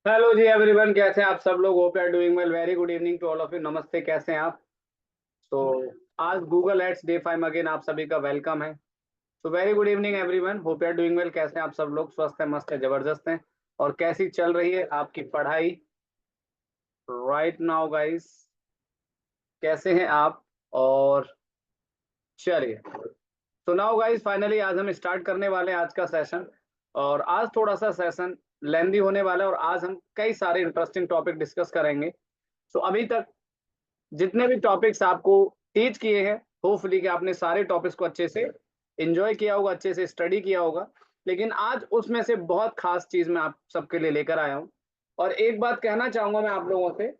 Hello जी everyone, कैसे हैं आप सब लोग? Hope you are doing well. Very good evening to all of you. नमस्ते, कैसे हैं आप? तो आज गूगल एड्स डे 5 अगेन आप सभी का वेलकम है। तो very good evening everyone, hope you are doing well. कैसे हैं आप सब लोग? स्वस्थ है, मस्त है, जबरदस्त हैं। और कैसी चल रही है आपकी पढ़ाई राइट नाउ गाइस? कैसे हैं आप? और चलिए, तो नाउ गाइस फाइनली आज हम स्टार्ट करने वाले हैं आज का सेशन। और आज थोड़ा सा सेशन लेंदी होने वाला है और आज हम कई सारे इंटरेस्टिंग टॉपिक डिस्कस करेंगे। तो अभी तक जितने भी टॉपिक्स आपको टीच किए हैं, होपफुली कि आपने सारे टॉपिक्स को अच्छे से एंजॉय किया होगा, अच्छे से स्टडी किया होगा। लेकिन आज उसमें से बहुत खास चीज मैं आप सबके लिए लेकर आया हूँ। और एक बात कहना चाहूंगा मैं आप लोगों से,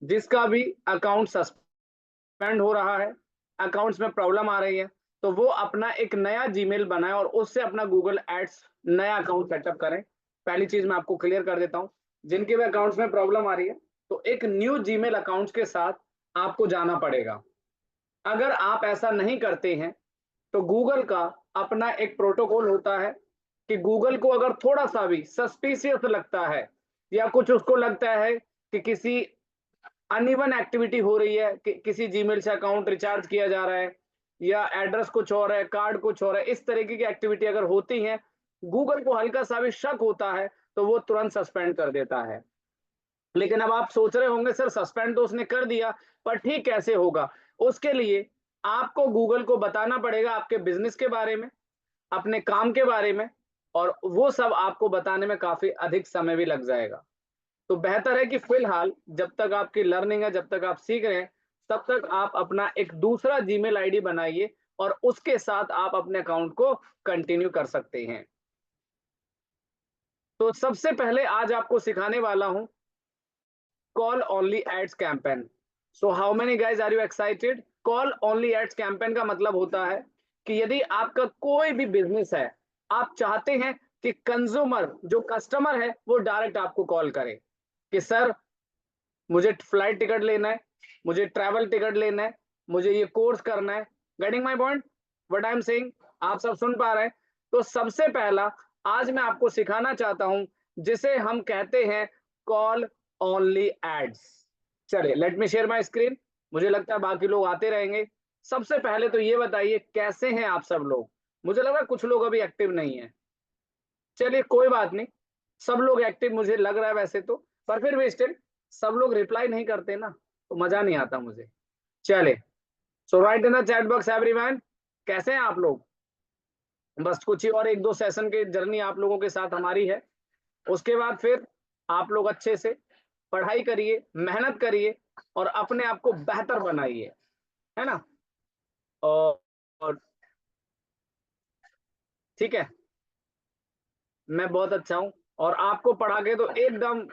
जिसका भी अकाउंट सस्पेंड हो रहा है, अकाउंट्स में प्रॉब्लम आ रही है, तो वो अपना एक नया जीमेल बनाए और उससे अपना गूगल एड्स नया अकाउंट सेटअप करें। पहली चीज मैं आपको क्लियर कर देता हूँ, जिनके भी अकाउंट्स में प्रॉब्लम आ रही है, तो एक न्यू जीमेल अकाउंट के साथ आपको जाना पड़ेगा। अगर आप ऐसा नहीं करते हैं तो गूगल का अपना एक प्रोटोकॉल होता है कि गूगल को अगर थोड़ा सा भी सस्पिशियस लगता है या कुछ उसको लगता है कि किसी अनइवन एक्टिविटी हो रही है, कि किसी जीमेल से अकाउंट रिचार्ज किया जा रहा है या एड्रेस कुछ और है, कार्ड कुछ और है, इस तरीके की एक्टिविटी अगर होती है, गूगल को हल्का सा भी शक होता है तो वो तुरंत सस्पेंड कर देता है। लेकिन अब आप सोच रहे होंगे सर सस्पेंड तो उसने कर दिया, पर ठीक कैसे होगा? उसके लिए आपको गूगल को बताना पड़ेगा आपके बिजनेस के बारे में, अपने काम के बारे में, और वो सब आपको बताने में काफी अधिक समय भी लग जाएगा। तो बेहतर है कि फिलहाल जब तक आपकी लर्निंग है, जब तक आप सीख रहे हैं, तब तक आप अपना एक दूसरा जीमेल आईडी बनाइए और उसके साथ आप अपने अकाउंट को कंटिन्यू कर सकते हैं। तो सबसे पहले आज आपको सिखाने वाला हूं call only ads campaign. So how many guys are you excited? Call only ads campaign का मतलब होता है कि यदि आपका कोई भी बिजनेस है, आप चाहते हैं कि कंज्यूमर जो कस्टमर है वो डायरेक्ट आपको कॉल करे कि सर मुझे फ्लाइट टिकट लेना है, मुझे ट्रैवल टिकट लेना है, मुझे ये कोर्स करना है। Getting my point? What I am saying? आप सब सुन पा रहे हैं? तो सबसे पहला आज मैं आपको सिखाना चाहता हूं जिसे हम कहते हैं कॉल ओनली एड्स। चलिए let me share my screen. मुझे लगता है बाकी लोग आते रहेंगे। सबसे पहले तो ये बताइए कैसे हैं आप सब लोग? मुझे लग रहा है कुछ लोग अभी एक्टिव नहीं है। चलिए कोई बात नहीं, सब लोग एक्टिव मुझे लग रहा है वैसे तो, पर फिर भी स्टिल सब लोग रिप्लाई नहीं करते ना, तो मजा नहीं आता मुझे। चले, so write in the chat box everyone, कैसे हैं आप लोग? बस कुछ ही और एक दो सेशन की जर्नी आप लोगों के साथ हमारी है। उसके बाद फिर आप लोग अच्छे से पढ़ाई करिए, मेहनत करिए और अपने आप को बेहतर बनाइए, है ना? और ठीक है, मैं बहुत अच्छा हूं और आपको पढ़ा के तो एकदम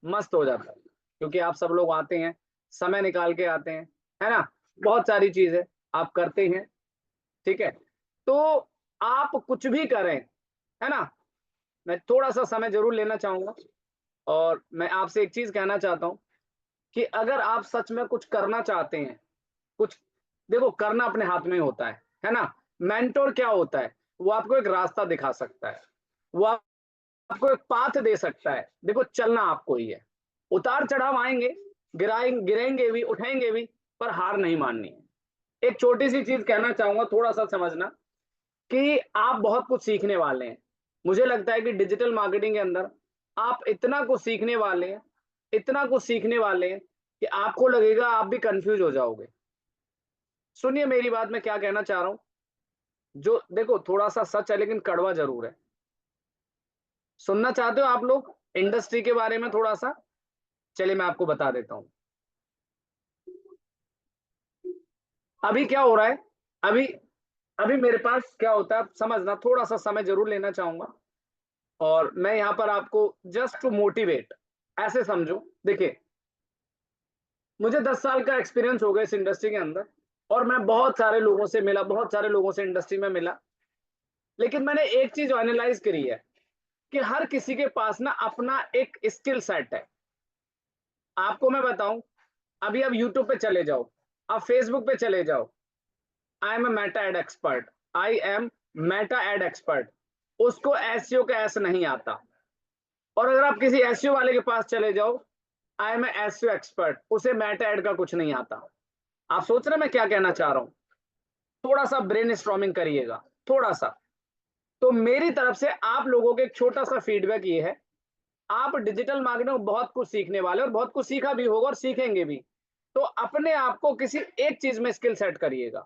मस्त हो जाता है, क्योंकि आप सब लोग आते हैं, समय निकाल के आते हैं, है ना? बहुत सारी चीजें आप करते हैं, ठीक है? तो आप कुछ भी करें, है ना, मैं थोड़ा सा समय जरूर लेना चाहूंगा। और मैं आपसे एक चीज कहना चाहता हूं कि अगर आप सच में कुछ करना चाहते हैं, कुछ, देखो करना अपने हाथ में ही होता है ना? मेंटोर क्या होता है? वो आपको एक रास्ता दिखा सकता है, वो आपको एक पाथ दे सकता है। देखो चलना आपको ही है, उतार चढ़ाव आएंगे, गिरेंगे भी, उठेंगे भी, पर हार नहीं माननी है। एक छोटी सी चीज कहना चाहूंगा, थोड़ा सा समझना कि आप बहुत कुछ सीखने वाले हैं। मुझे लगता है कि डिजिटल मार्केटिंग के अंदर आप इतना कुछ सीखने वाले हैं, इतना कुछ सीखने वाले हैं कि आपको लगेगा आप भी कंफ्यूज हो जाओगे। सुनिए मेरी बात, मैं क्या कहना चाह रहा हूं, जो देखो थोड़ा सा सच है लेकिन कड़वा जरूर है। सुनना चाहते हो आप लोग इंडस्ट्री के बारे में थोड़ा सा? चलिए मैं आपको बता देता हूं अभी क्या हो रहा है। अभी अभी मेरे पास क्या होता है, आप समझना, थोड़ा सा समय जरूर लेना चाहूंगा और मैं यहां पर आपको जस्ट टू मोटिवेट, ऐसे समझो। देखिए मुझे 10 साल का एक्सपीरियंस हो गया इस इंडस्ट्री के अंदर और मैं बहुत सारे लोगों से मिला, बहुत सारे लोगों से इंडस्ट्री में मिला। लेकिन मैंने एक चीज एनालाइज करी है कि हर किसी के पास ना अपना एक स्किल सेट है। आपको मैं बताऊं, अभी आप यूट्यूब पे चले जाओ, आप फेसबुक पे चले जाओ, I am a Meta ad expert, I am Meta ad expert, उसको एसईओ का एस नहीं आता। और अगर आप किसी एसईओ वाले के पास चले जाओ, आई एम एसईओ एक्सपर्ट, उसे मेटा एड का कुछ नहीं आता। आप सोच रहे मैं क्या कहना चाह रहा हूं? थोड़ा सा ब्रेन स्ट्रॉमिंग करिएगा, थोड़ा सा। तो मेरी तरफ से आप लोगों को एक छोटा सा फीडबैक ये है, आप डिजिटल मार्केटिंग में बहुत कुछ सीखने वाले और बहुत कुछ सीखा भी होगा और सीखेंगे भी। तो अपने आप को किसी एक चीज में स्किल सेट करिएगा।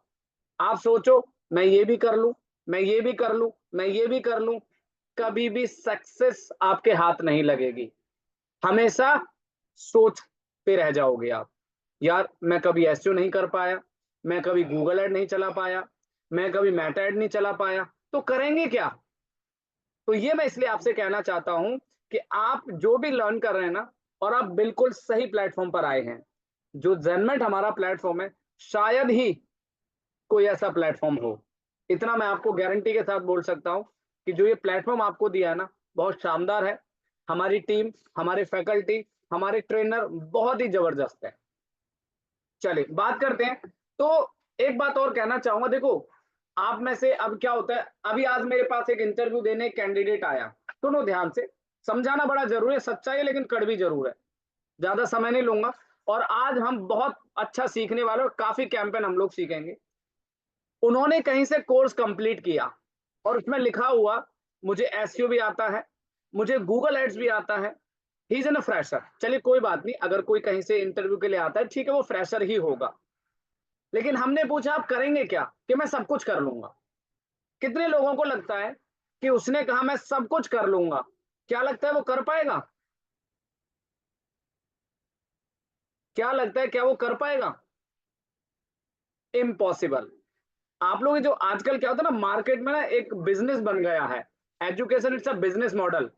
आप सोचो मैं ये भी कर लूं, मैं ये भी कर लूं, मैं ये भी कर लूं, कभी भी सक्सेस आपके हाथ नहीं लगेगी। हमेशा सोचते रह जाओगे आप, यार मैं कभी एसईओ नहीं कर पाया, मैं कभी गूगल एड नहीं चला पाया, मैं कभी मेटा एड नहीं चला पाया, तो करेंगे क्या? तो ये मैं इसलिए आपसे कहना चाहता हूं कि आप जो भी लर्न कर रहे हैं ना, और आप बिल्कुल सही प्लेटफॉर्म पर आए हैं। जो जेनमेट हमारा प्लेटफॉर्म है, शायद ही कोई ऐसा प्लेटफॉर्म हो। इतना मैं आपको गारंटी के साथ बोल सकता हूं कि जो ये प्लेटफॉर्म आपको दिया है ना, बहुत शानदार है। हमारी टीम, हमारे फैकल्टी, हमारे ट्रेनर बहुत ही जबरदस्त है। चलिए बात करते हैं। तो एक बात और कहना चाहूंगा, देखो आप में से अब क्या होता है, अभी आज मेरे पास एक इंटरव्यू देने कैंडिडेट आया, सुनो ध्यान से, समझाना बड़ा जरूरी है, सच्चाई है लेकिन कड़वी जरूर है, ज्यादा समय नहीं लूंगा। और आज हम बहुत अच्छा सीखने वाले और काफी कैंपेन हम लोग सीखेंगे। उन्होंने कहीं से कोर्स कंप्लीट किया और उसमें लिखा हुआ मुझे एसईओ भी आता है, मुझे गूगल एड्स भी आता है, ही इज एन फ्रेशर। चलिए कोई बात नहीं, अगर कोई कहीं से इंटरव्यू के लिए आता है ठीक है, वो फ्रेशर ही होगा। लेकिन हमने पूछा आप करेंगे क्या, कि मैं सब कुछ कर लूंगा। कितने लोगों को लगता है कि उसने कहा मैं सब कुछ कर लूंगा, क्या लगता है वो कर पाएगा? क्या लगता है, क्या वो कर पाएगा? इम्पॉसिबल। आप लोग जो आजकल क्या होता है ना, मार्केट में ना एक बिजनेस बन गया है, education it's a business model.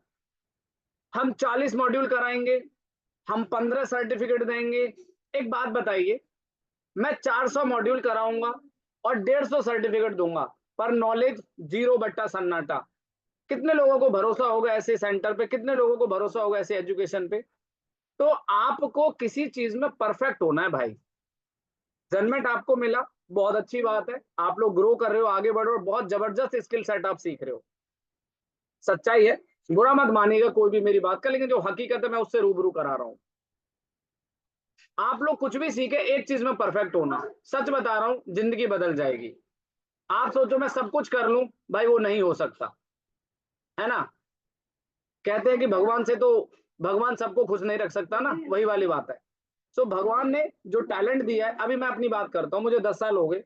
हम 40 मॉड्यूल कराएंगे, हम 15 सर्टिफिकेट देंगे। एक बात बताइए, मैं 400 मॉड्यूल कराऊंगा और 150 सर्टिफिकेट दूंगा, पर नॉलेज जीरो बट्टा सन्नाटा। कितने लोगों को भरोसा होगा ऐसे सेंटर पे, कितने लोगों को भरोसा होगा ऐसे एजुकेशन पे? तो आपको किसी चीज में परफेक्ट होना है भाई। जन्मेट आपको मिला, बहुत अच्छी बात है, आप लोग ग्रो कर रहे हो, आगे बढ़ रहे हो, बहुत जबरदस्त स्किल सेट आप सीख रहे हो, सच्चाई है। बुरा मत मानिएगा कोई भी मेरी बात का, लेकिन जो हकीकत है मैं उससे रूबरू करा रहा हूं। आप लोग कुछ भी सीखे, एक चीज में परफेक्ट होना, सच बता रहा हूं, जिंदगी बदल जाएगी। आप सोचो मैं सब कुछ कर लूं, भाई वो नहीं हो सकता, है ना? कहते हैं कि भगवान से तो, भगवान सबको खुश नहीं रख सकता ना, वही वाली बात है। सो भगवान ने जो टैलेंट दिया है, अभी मैं अपनी बात करता हूँ, मुझे 10 साल हो गए,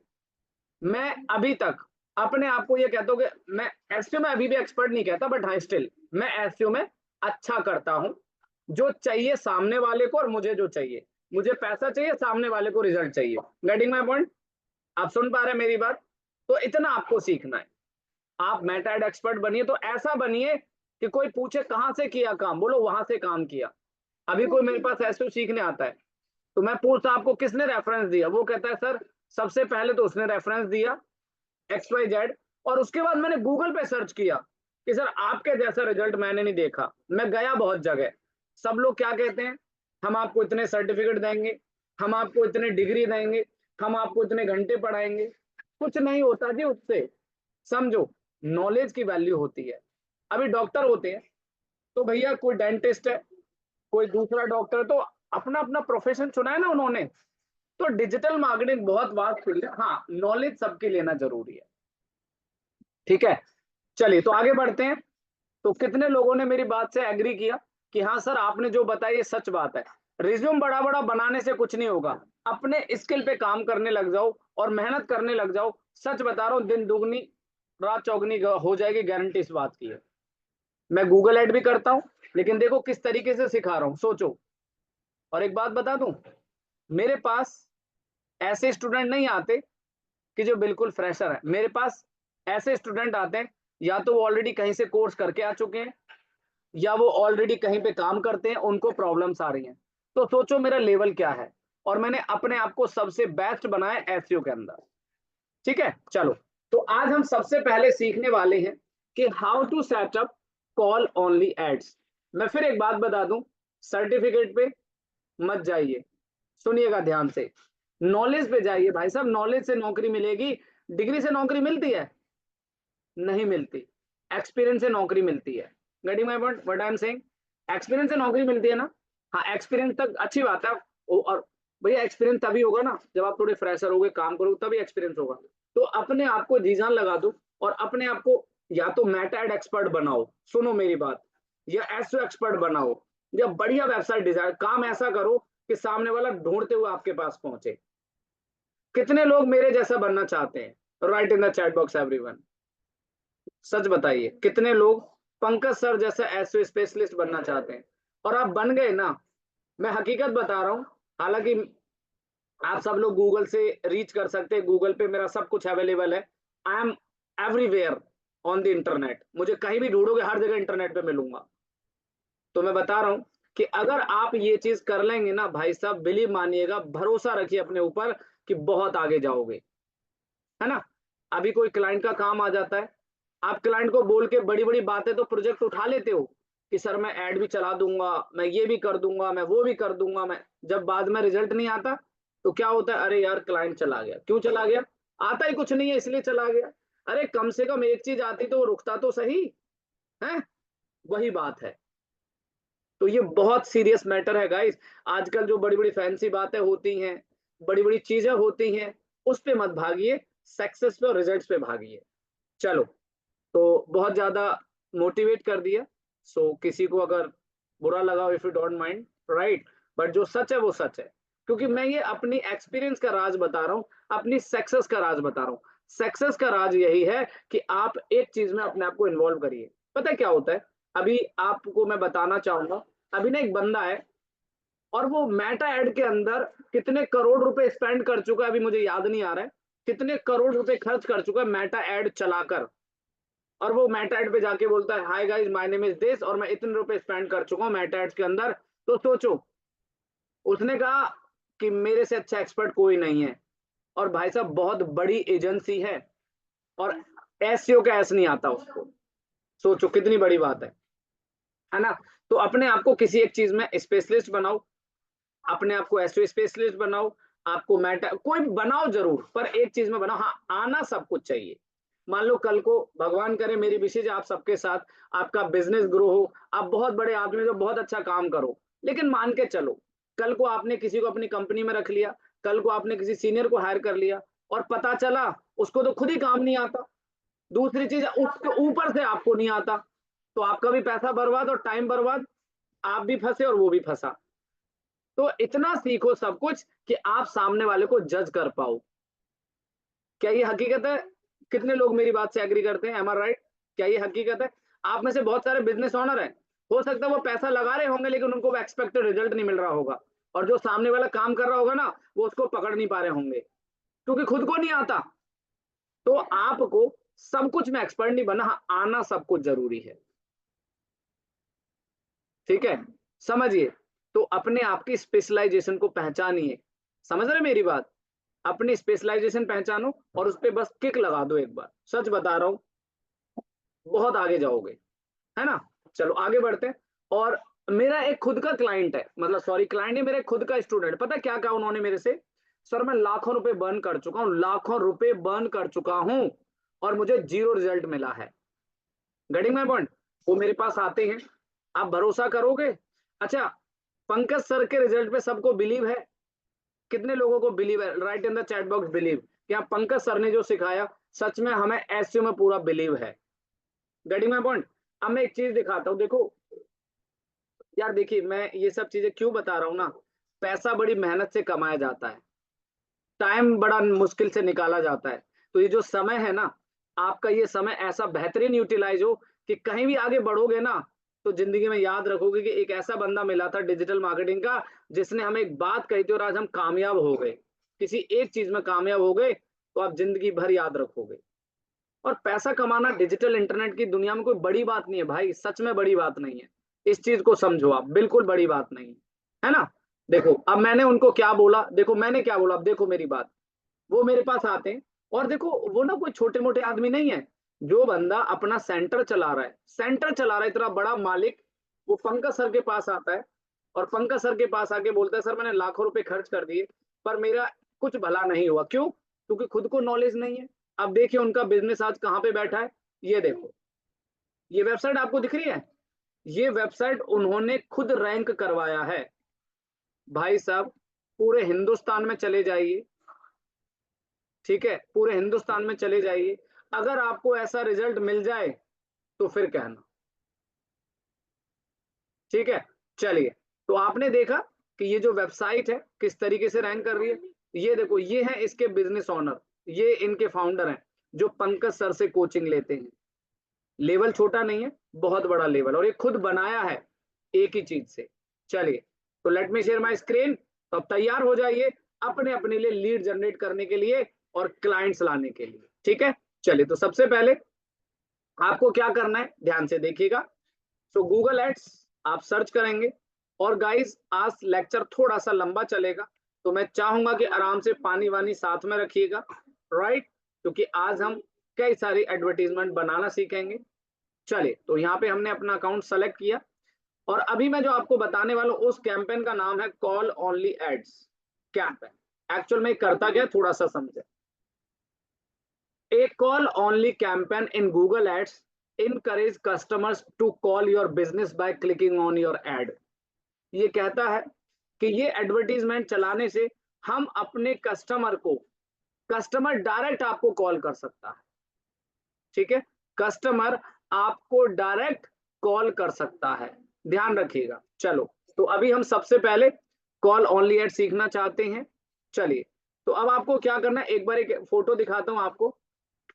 मैं अभी तक अपने आप को ये कहता हूँ कि मैं एसईओ में अभी भी एक्सपर्ट नहीं कहता, बट हाँ स्टिल मैं एसईओ में अच्छा करता हूँ। जो चाहिए सामने वाले को और मुझे जो चाहिए, मुझे पैसा चाहिए, सामने वाले को रिजल्ट चाहिए। Getting my point? आप सुन पा रहे हैं मेरी बात? तो इतना आपको सीखना है। आप मेटा एक्सपर्ट बनिए, तो ऐसा बनिए कि कोई पूछे कहां से किया काम, बोलो वहां से काम किया। अभी कोई मेरे पास एसईओ सीखने आता है, तो मैं पूछता आपको किसने रेफरेंस दिया, वो कहता है सर सबसे पहले तो उसने रेफरेंस दिया XYZ, और उसके बाद मैंने गूगल पे सर्च किया कि सर आपके जैसा रिजल्ट मैंने नहीं देखा। मैं गया बहुत जगह, सब लोग क्या कहते हैं, हम आपको इतने सर्टिफिकेट देंगे, हम आपको इतने डिग्री देंगे, हम आपको इतने घंटे पढ़ाएंगे। कुछ नहीं होता जी उससे, समझो नॉलेज की वैल्यू होती है। अभी डॉक्टर होते हैं, तो भैया कोई डेंटिस्ट है, कोई दूसरा डॉक्टर, तो अपना अपना प्रोफेशन चुना है ना उन्होंने। तो डिजिटल मार्केटिंग बहुत वास्ट फील्ड है, हाँ नॉलेज सबके लेना जरूरी है, ठीक है? चलिए तो आगे बढ़ते हैं। तो कितने लोगों ने मेरी बात से एग्री किया कि हाँ सर आपने जो बताया ये सच बात है। रिज्यूम बड़ा बड़ा बनाने से कुछ नहीं होगा, अपने स्किल पे काम करने लग जाओ और मेहनत करने लग जाओ। सच बता रहा हूँ, दिन दुगनी रात चौगनी हो जाएगी, गारंटी इस बात की है। मैं गूगल एड भी करता हूँ, लेकिन देखो किस तरीके से सिखा रहा हूँ, सोचो। और एक बात बता दूं, मेरे पास ऐसे स्टूडेंट नहीं आते कि जो बिल्कुल फ्रेशर है। मेरे पास ऐसे स्टूडेंट आते हैं, या तो वो ऑलरेडी कहीं से कोर्स करके आ चुके हैं, या वो ऑलरेडी कहीं पे काम करते हैं, उनको प्रॉब्लम्स आ रही हैं। तो सोचो मेरा लेवल क्या है, और मैंने अपने आप को सबसे बेस्ट बनाया एसईओ के अंदर, ठीक है? चलो, तो आज हम सबसे पहले सीखने वाले हैं कि how to setup call only ads. मैं फिर एक बात बता दूं, सर्टिफिकेट पे मत जाइए, सुनिएगा ध्यान से, नॉलेज पे जाइए भाई साहब। नॉलेज से नौकरी मिलेगी, डिग्री से नौकरी मिलती है? नहीं मिलती। एक्सपीरियंस से नौकरी मिलती है। Getting my point, what I am saying? Experience से नौकरी मिलती है ना। हाँ, एक्सपीरियंस तक अच्छी बात है। और भैया एक्सपीरियंस तभी होगा ना जब आप थोड़े फ्रेशर होगे, काम करोगे, तभी एक्सपीरियंस होगा। तो अपने आप को जी जान लगा दो और अपने आप को या तो मेटा एड एक्सपर्ट बनाओ, सुनो मेरी बात, या एसईओ एक्सपर्ट बनाओ, या बढ़िया वेबसाइट डिजाइन, काम ऐसा करो कि सामने वाला ढूंढते हुए आपके पास पहुंचे। कितने लोग मेरे जैसा बनना चाहते हैं? Write in the chat box everyone, सच बताइए कितने लोग पंकज सर जैसा एसईओ स्पेशलिस्ट बनना चाहते हैं? और आप बन गए ना, मैं हकीकत बता रहा हूं। हालांकि आप सब लोग गूगल से रीच कर सकते हैं, गूगल पे मेरा सब कुछ अवेलेबल है। I am everywhere on the internet, मुझे कहीं भी ढूंढोगे हर जगह इंटरनेट पे मिलूंगा। तो मैं बता रहा हूं कि अगर आप ये चीज कर लेंगे ना भाई साहब, बिलीव मानिएगा, भरोसा रखिए अपने ऊपर कि बहुत आगे जाओगे, है ना। अभी कोई क्लाइंट का काम आ जाता है, आप क्लाइंट को बोल के बड़ी बड़ी बातें तो प्रोजेक्ट उठा लेते हो कि सर मैं ऐड भी चला दूंगा, मैं ये भी कर दूंगा, मैं वो भी कर दूंगा, मैं जब बाद में रिजल्ट नहीं आता तो क्या होता है? अरे यार क्लाइंट चला गया। क्यों चला गया? आता ही कुछ नहीं है इसलिए चला गया। अरे कम से कम एक चीज आती तो वो रुकता तो सही है। वही बात है। तो ये बहुत सीरियस मैटर है गाइस। आजकल जो बड़ी बड़ी फैंसी बातें होती हैं, बड़ी बड़ी चीजें होती हैं, उस पे मत भागिए, सक्सेस पे और रिजल्ट्स पे भागिए। चलो, तो बहुत ज्यादा मोटिवेट कर दिया। सो किसी को अगर बुरा लगा, if you don't mind, right, but जो सच है वो सच है। क्योंकि मैं ये अपनी एक्सपीरियंस का राज बता रहा हूँ, अपनी सक्सेस का राज बता रहा हूँ। सक्सेस का राज यही है कि आप एक चीज में अपने आप को इन्वॉल्व करिए। पता है क्या होता है? अभी आपको मैं बताना चाहूंगा, अभी ना एक बंदा है और वो मेटा एड के अंदर कितने करोड़ रुपए स्पेंड कर चुका है, अभी मुझे याद नहीं आ रहा है, कितने करोड़ रुपए खर्च कर चुका है मेटा एड चलाकर। और वो मेटा एड पे जाके बोलता है hi guys my name is this और मैं इतने रुपए स्पेंड कर चुका हूँ मेटा एड्स के अंदर। तो सोचो, उसने कहा कि मेरे से अच्छा एक्सपर्ट कोई नहीं है। और भाई साहब बहुत बड़ी एजेंसी है और एसईओ का एस नहीं आता उसको। सोचो कितनी बड़ी बात है ना। तो अपने आप को किसी एक चीज में स्पेशलिस्ट बनाओ, अपने आप को एसईओ स्पेशलिस्ट बनाओ, आपको मेटा कोई बनाओ जरूर, पर एक चीज में बनाओ, हाँ आना सब कुछ चाहिए। मान लो कल को भगवान करे, मेरी विशेष आप सबके साथ, आपका बिजनेस ग्रो हो, आप बहुत बड़े आदमी जो बहुत अच्छा काम करो, लेकिन मान के चलो कल को आपने किसी को अपनी कंपनी में रख लिया, कल को आपने किसी सीनियर को हायर कर लिया और पता चला उसको तो खुद ही काम नहीं आता, दूसरी चीज उसके ऊपर से आपको नहीं आता, तो आपका भी पैसा बर्बाद और टाइम बर्बाद, आप भी फंसे और वो भी फंसा। तो इतना सीखो सब कुछ कि आप सामने वाले को जज कर पाओ। क्या ये हकीकत है? कितने लोग मेरी बात से एग्री करते हैं? एम आई राइट? क्या ये हकीकत है? आप में से बहुत सारे बिजनेस ओनर हैं, हो सकता है वो पैसा लगा रहे होंगे लेकिन उनको वो एक्सपेक्टेड रिजल्ट नहीं मिल रहा होगा, और जो सामने वाला काम कर रहा होगा ना वो उसको पकड़ नहीं पा रहे होंगे क्योंकि खुद को नहीं आता। तो आपको सब कुछ में एक्सपर्ट नहीं बनना, हाँ, आना सब कुछ जरूरी है। ठीक है, समझिए। तो अपने आप की स्पेशलाइजेशन को पहचानिए। समझ रहे मेरी बात? अपनी स्पेशलाइजेशन पहचानो और उस पर बस किक लगा दो एक बार, सच बता रहा हूं बहुत आगे जाओगे, है ना। चलो आगे बढ़ते हैं। और मेरा एक खुद का क्लाइंट है, मतलब सॉरी क्लाइंट है, मेरा एक खुद का स्टूडेंट, पता क्या कहा उन्होंने मेरे से? सर मैं लाखों रुपए बर्न कर चुका हूँ, लाखों रुपए बर्न कर चुका हूँ और मुझे जीरो रिजल्ट मिला है। Getting my point? वो मेरे पास आते हैं, आप भरोसा करोगे? अच्छा, पंकज सर के रिजल्ट पे सबको बिलीव है? कितने लोगों को बिलीव है? Right in the chat box believe, क्या पंकज सर ने जो सिखाया सच में हमें एसईओ में पूरा बिलीव है। Getting my point? अब मैं एक चीज दिखाता हूँ, देखो यार, देखिए मैं ये सब चीजें क्यों बता रहा हूँ ना, पैसा बड़ी मेहनत से कमाया जाता है, टाइम बड़ा मुश्किल से निकाला जाता है। तो ये जो समय है ना, आपका ये समय ऐसा बेहतरीन यूटिलाइज हो कि कहीं भी आगे बढ़ोगे ना तो जिंदगी में याद रखोगे कि एक ऐसा बंदा मिला था डिजिटल मार्केटिंग का जिसने हमें एक बात कही थी और आज हम कामयाब हो गए, किसी एक चीज में कामयाब हो गए तो आप जिंदगी भर याद रखोगे। और पैसा कमाना डिजिटल इंटरनेट की दुनिया में कोई बड़ी बात नहीं है भाई, सच में बड़ी बात नहीं है। इस चीज को समझो आप, बिल्कुल बड़ी बात नहीं है ना। देखो अब मैंने उनको क्या बोला, देखो मैंने क्या बोला, अब देखो मेरी बात। वो मेरे पास आते हैं और देखो वो ना कोई छोटे मोटे आदमी नहीं है, जो बंदा अपना सेंटर चला रहा है, सेंटर चला रहा है, इतना बड़ा मालिक, वो पंकज सर के पास आता है और पंकज सर के पास आके बोलता है सर मैंने लाखों रुपए खर्च कर दिए पर मेरा कुछ भला नहीं हुआ। क्यों? क्योंकि खुद को नॉलेज नहीं है। अब देखिए उनका बिजनेस आज कहाँ पे बैठा है, ये देखो, ये वेबसाइट आपको दिख रही है, ये वेबसाइट उन्होंने खुद रैंक करवाया है भाई साहब। पूरे हिंदुस्तान में चले जाइए, ठीक है, पूरे हिंदुस्तान में चले जाइए, अगर आपको ऐसा रिजल्ट मिल जाए तो फिर कहना, ठीक है। चलिए, तो आपने देखा कि ये जो वेबसाइट है किस तरीके से रैंक कर रही है। ये देखो, ये है इसके बिजनेस ओनर, ये इनके फाउंडर हैं जो पंकज सर से कोचिंग लेते हैं। लेवल छोटा नहीं है, बहुत बड़ा लेवल, और ये खुद बनाया है एक ही चीज से। चलिए, तो let me share my screen. तो अब तैयार हो जाइए अपने अपने लिए लीड जनरेट करने के लिए और क्लाइंट्स लाने के लिए, ठीक है। चलिए, तो सबसे पहले आपको क्या करना है, ध्यान से देखिएगा। सो गूगल एड्स आप सर्च करेंगे, और गाइस आज लेक्चर थोड़ा सा लंबा चलेगा, तो मैं चाहूंगा कि आराम से पानी वानी साथ में रखिएगा, राइट, क्योंकि आज हम कई सारी एडवर्टीजमेंट बनाना सीखेंगे। चलिए, तो यहाँ पे हमने अपना अकाउंट सेलेक्ट किया, और अभी मैं जो आपको बताने वाला हूँ उस कैंपेन का नाम है call only ads campaign. Actual में करता क्या, थोड़ा सा समझे। A call only campaign in Google Ads encourage customers to call your business by clicking on your ad। ये कहता है कि ये एडवर्टीजमेंट चलाने से हम अपने कस्टमर डायरेक्ट आपको कॉल कर सकता है, ठीक है। कस्टमर आपको डायरेक्ट कॉल कर सकता है, ध्यान रखिएगा। चलो, तो अभी हम सबसे पहले कॉल ओनली एड सीखना चाहते हैं। चलिए, तो अब आपको क्या करना है, एक बार एक फोटो दिखाता हूं आपको।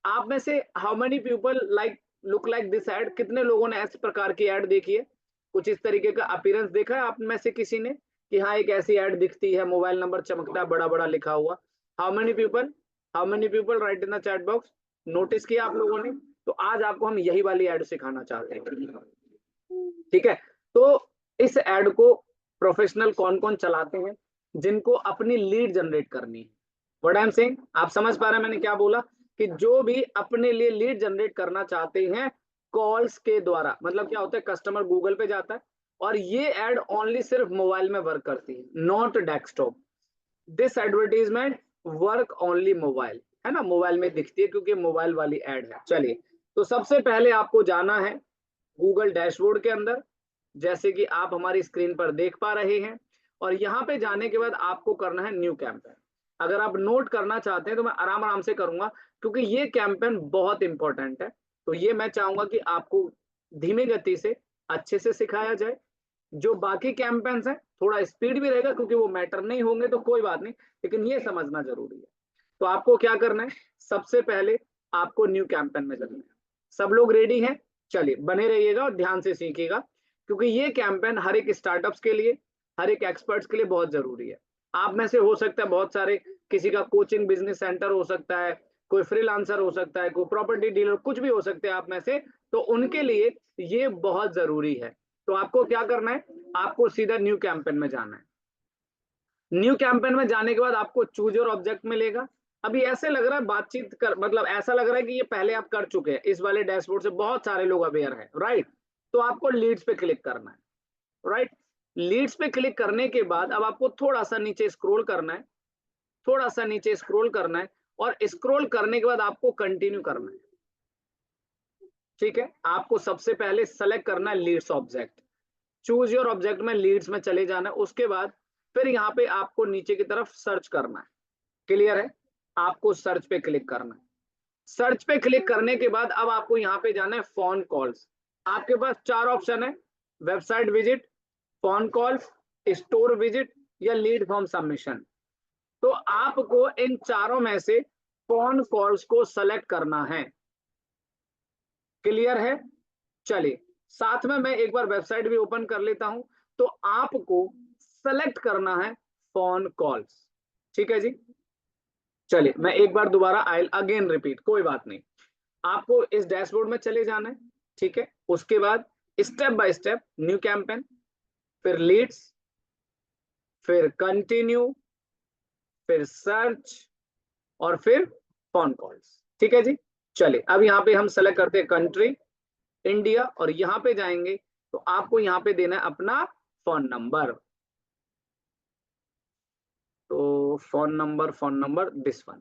आप में से how many people like look like this ad, कितने लोगों ने इस प्रकार की एड देखी है, कुछ इस तरीके का अपीयरेंस देखा है आप में से किसी ने कि हाँ एक ऐसी एड दिखती है, मोबाइल नंबर चमकता है बड़ा बड़ा लिखा हुआ। How many people right in the chat box, notice किया आप लोगों ने। तो आज आपको हम यही वाली एड सिखाना चाहते हैं, ठीक है। तो इस एड को प्रोफेशनल कौन कौन चलाते हैं जिनको अपनी लीड जनरेट करनी है। व्हाट आई एम सेइंग, आप समझ पा रहे हैं मैंने क्या बोला, कि जो भी अपने लिए लीड जनरेट करना चाहते हैं कॉल्स के द्वारा, मतलब क्या होता है, कस्टमर गूगल पे जाता है और ये एड ओनली सिर्फ मोबाइल में वर्क करती है, not desktop. This advertisement work only mobile, है ना, मोबाइल में दिखती है क्योंकि मोबाइल वाली एड है। चलिए, तो सबसे पहले आपको जाना है गूगल डैशबोर्ड के अंदर, जैसे कि आप हमारी स्क्रीन पर देख पा रहे हैं, और यहाँ पे जाने के बाद आपको करना है न्यू कैंपेन। अगर आप नोट करना चाहते हैं तो मैं आराम आराम से करूंगा, क्योंकि ये कैंपेन बहुत इंपॉर्टेंट है। तो ये मैं चाहूंगा कि आपको धीमी गति से अच्छे से सिखाया जाए। जो बाकी कैंपेन्स हैं थोड़ा स्पीड भी रहेगा, क्योंकि वो मैटर नहीं होंगे तो कोई बात नहीं, लेकिन ये समझना जरूरी है। तो आपको क्या करना है, सबसे पहले आपको न्यू कैंपेन में चलना है। सब लोग रेडी हैं, चलिए बने रहिएगा और ध्यान से सीखिएगा, क्योंकि ये कैंपेन हर एक स्टार्टअप्स के लिए, हर एक एक्सपर्ट्स के लिए बहुत जरूरी है। आप में से हो सकता है बहुत सारे, किसी का कोचिंग बिजनेस सेंटर हो सकता है, कोई फ्रीलांसर हो सकता है, कोई प्रॉपर्टी डीलर, कुछ भी हो सकते हैं आप में से, तो उनके लिए ये बहुत जरूरी है। तो आपको क्या करना है, आपको सीधा न्यू कैंपेन में जाना है। न्यू कैंपेन में जाने के बाद आपको चूज योर ऑब्जेक्ट मिलेगा। अभी ऐसे लग रहा है बातचीत कर, मतलब ऐसा लग रहा है कि ये पहले आप कर चुके हैं, इस वाले डैशबोर्ड से बहुत सारे लोग अवेयर हैं, राइट। तो आपको लीड्स पे क्लिक करना है, राइट। लीड्स पे क्लिक करने के बाद अब आपको थोड़ा सा नीचे स्क्रॉल करना है, थोड़ा सा नीचे स्क्रॉल करना है, और स्क्रॉल करने के बाद आपको कंटिन्यू करना है, ठीक है। आपको सबसे पहले सेलेक्ट करना है leads object, choose your object में लीड्स में चले जाना है। उसके बाद फिर यहाँ पे आपको नीचे की तरफ सर्च करना है, क्लियर है, आपको सर्च पे क्लिक करना है। सर्च पे क्लिक करने के बाद अब आपको यहाँ पे जाना है फोन कॉल्स। आपके पास चार ऑप्शन है, website visit, phone calls, store visit या लीड फॉर्म सबमिशन। तो आपको इन चारों में से फोन कॉल्स को सेलेक्ट करना है, क्लियर है। चलिए, साथ में मैं एक बार वेबसाइट भी ओपन कर लेता हूं। तो आपको सेलेक्ट करना है फोन कॉल्स, ठीक है जी। चलिए, मैं एक बार दोबारा आई अगेन रिपीट, कोई बात नहीं। आपको इस डैशबोर्ड में चले जाना है, ठीक है। उसके बाद step by step new campaign, फिर लीड्स, फिर कंटिन्यू, फिर सर्च, और फिर फोन कॉल्स, ठीक है जी। चलिए, अब यहाँ पे हम सेलेक्ट करते हैं कंट्री इंडिया, और यहाँ पे जाएंगे तो आपको यहाँ पे देना है अपना फोन नंबर। तो फोन नंबर दिस वन,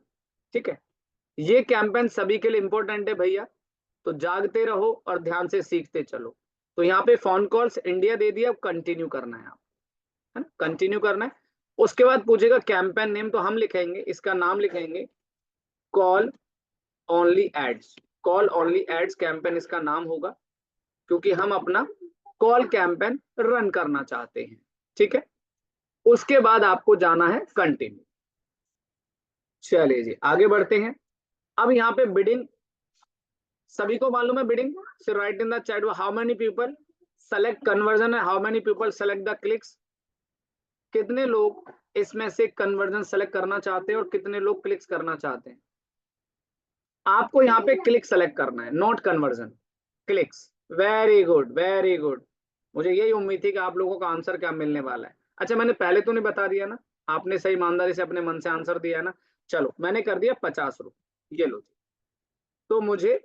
ठीक है। ये कैंपेन सभी के लिए इंपॉर्टेंट है भैया, तो जागते रहो और ध्यान से सीखते चलो। तो यहाँ पे फोन कॉल्स इंडिया दे दिया, अब कंटिन्यू करना है आप, है ना, कंटिन्यू करना है। उसके बाद पूछेगा कैंपेन नेम, तो हम लिखेंगे, इसका नाम लिखेंगे call only ads. Call only ads campaign इसका नाम होगा, क्योंकि हम अपना कॉल कैंपेन रन करना चाहते हैं। ठीक है, उसके बाद आपको जाना है कंटिन्यू। चलिए जी आगे बढ़ते हैं। अब यहाँ पे बिडिंग, सभी को मालूम है bidding, so write in the chat how many people select conversion है, how many people select the clicks. कितने लोग इसमें से कन्वर्जन सेलेक्ट करना चाहते हैं और कितने लोग क्लिक्स करना चाहते हैं। आपको यहाँ पे क्लिक सेलेक्ट करना है, not conversion, clicks. Very good very good, मुझे यही उम्मीद थी कि आप लोगों का आंसर क्या मिलने वाला है। अच्छा मैंने पहले तो नहीं बता दिया ना, आपने सही ईमानदारी से अपने मन से आंसर दिया है ना। चलो मैंने कर दिया 50 रुपये, ये लो जी। तो मुझे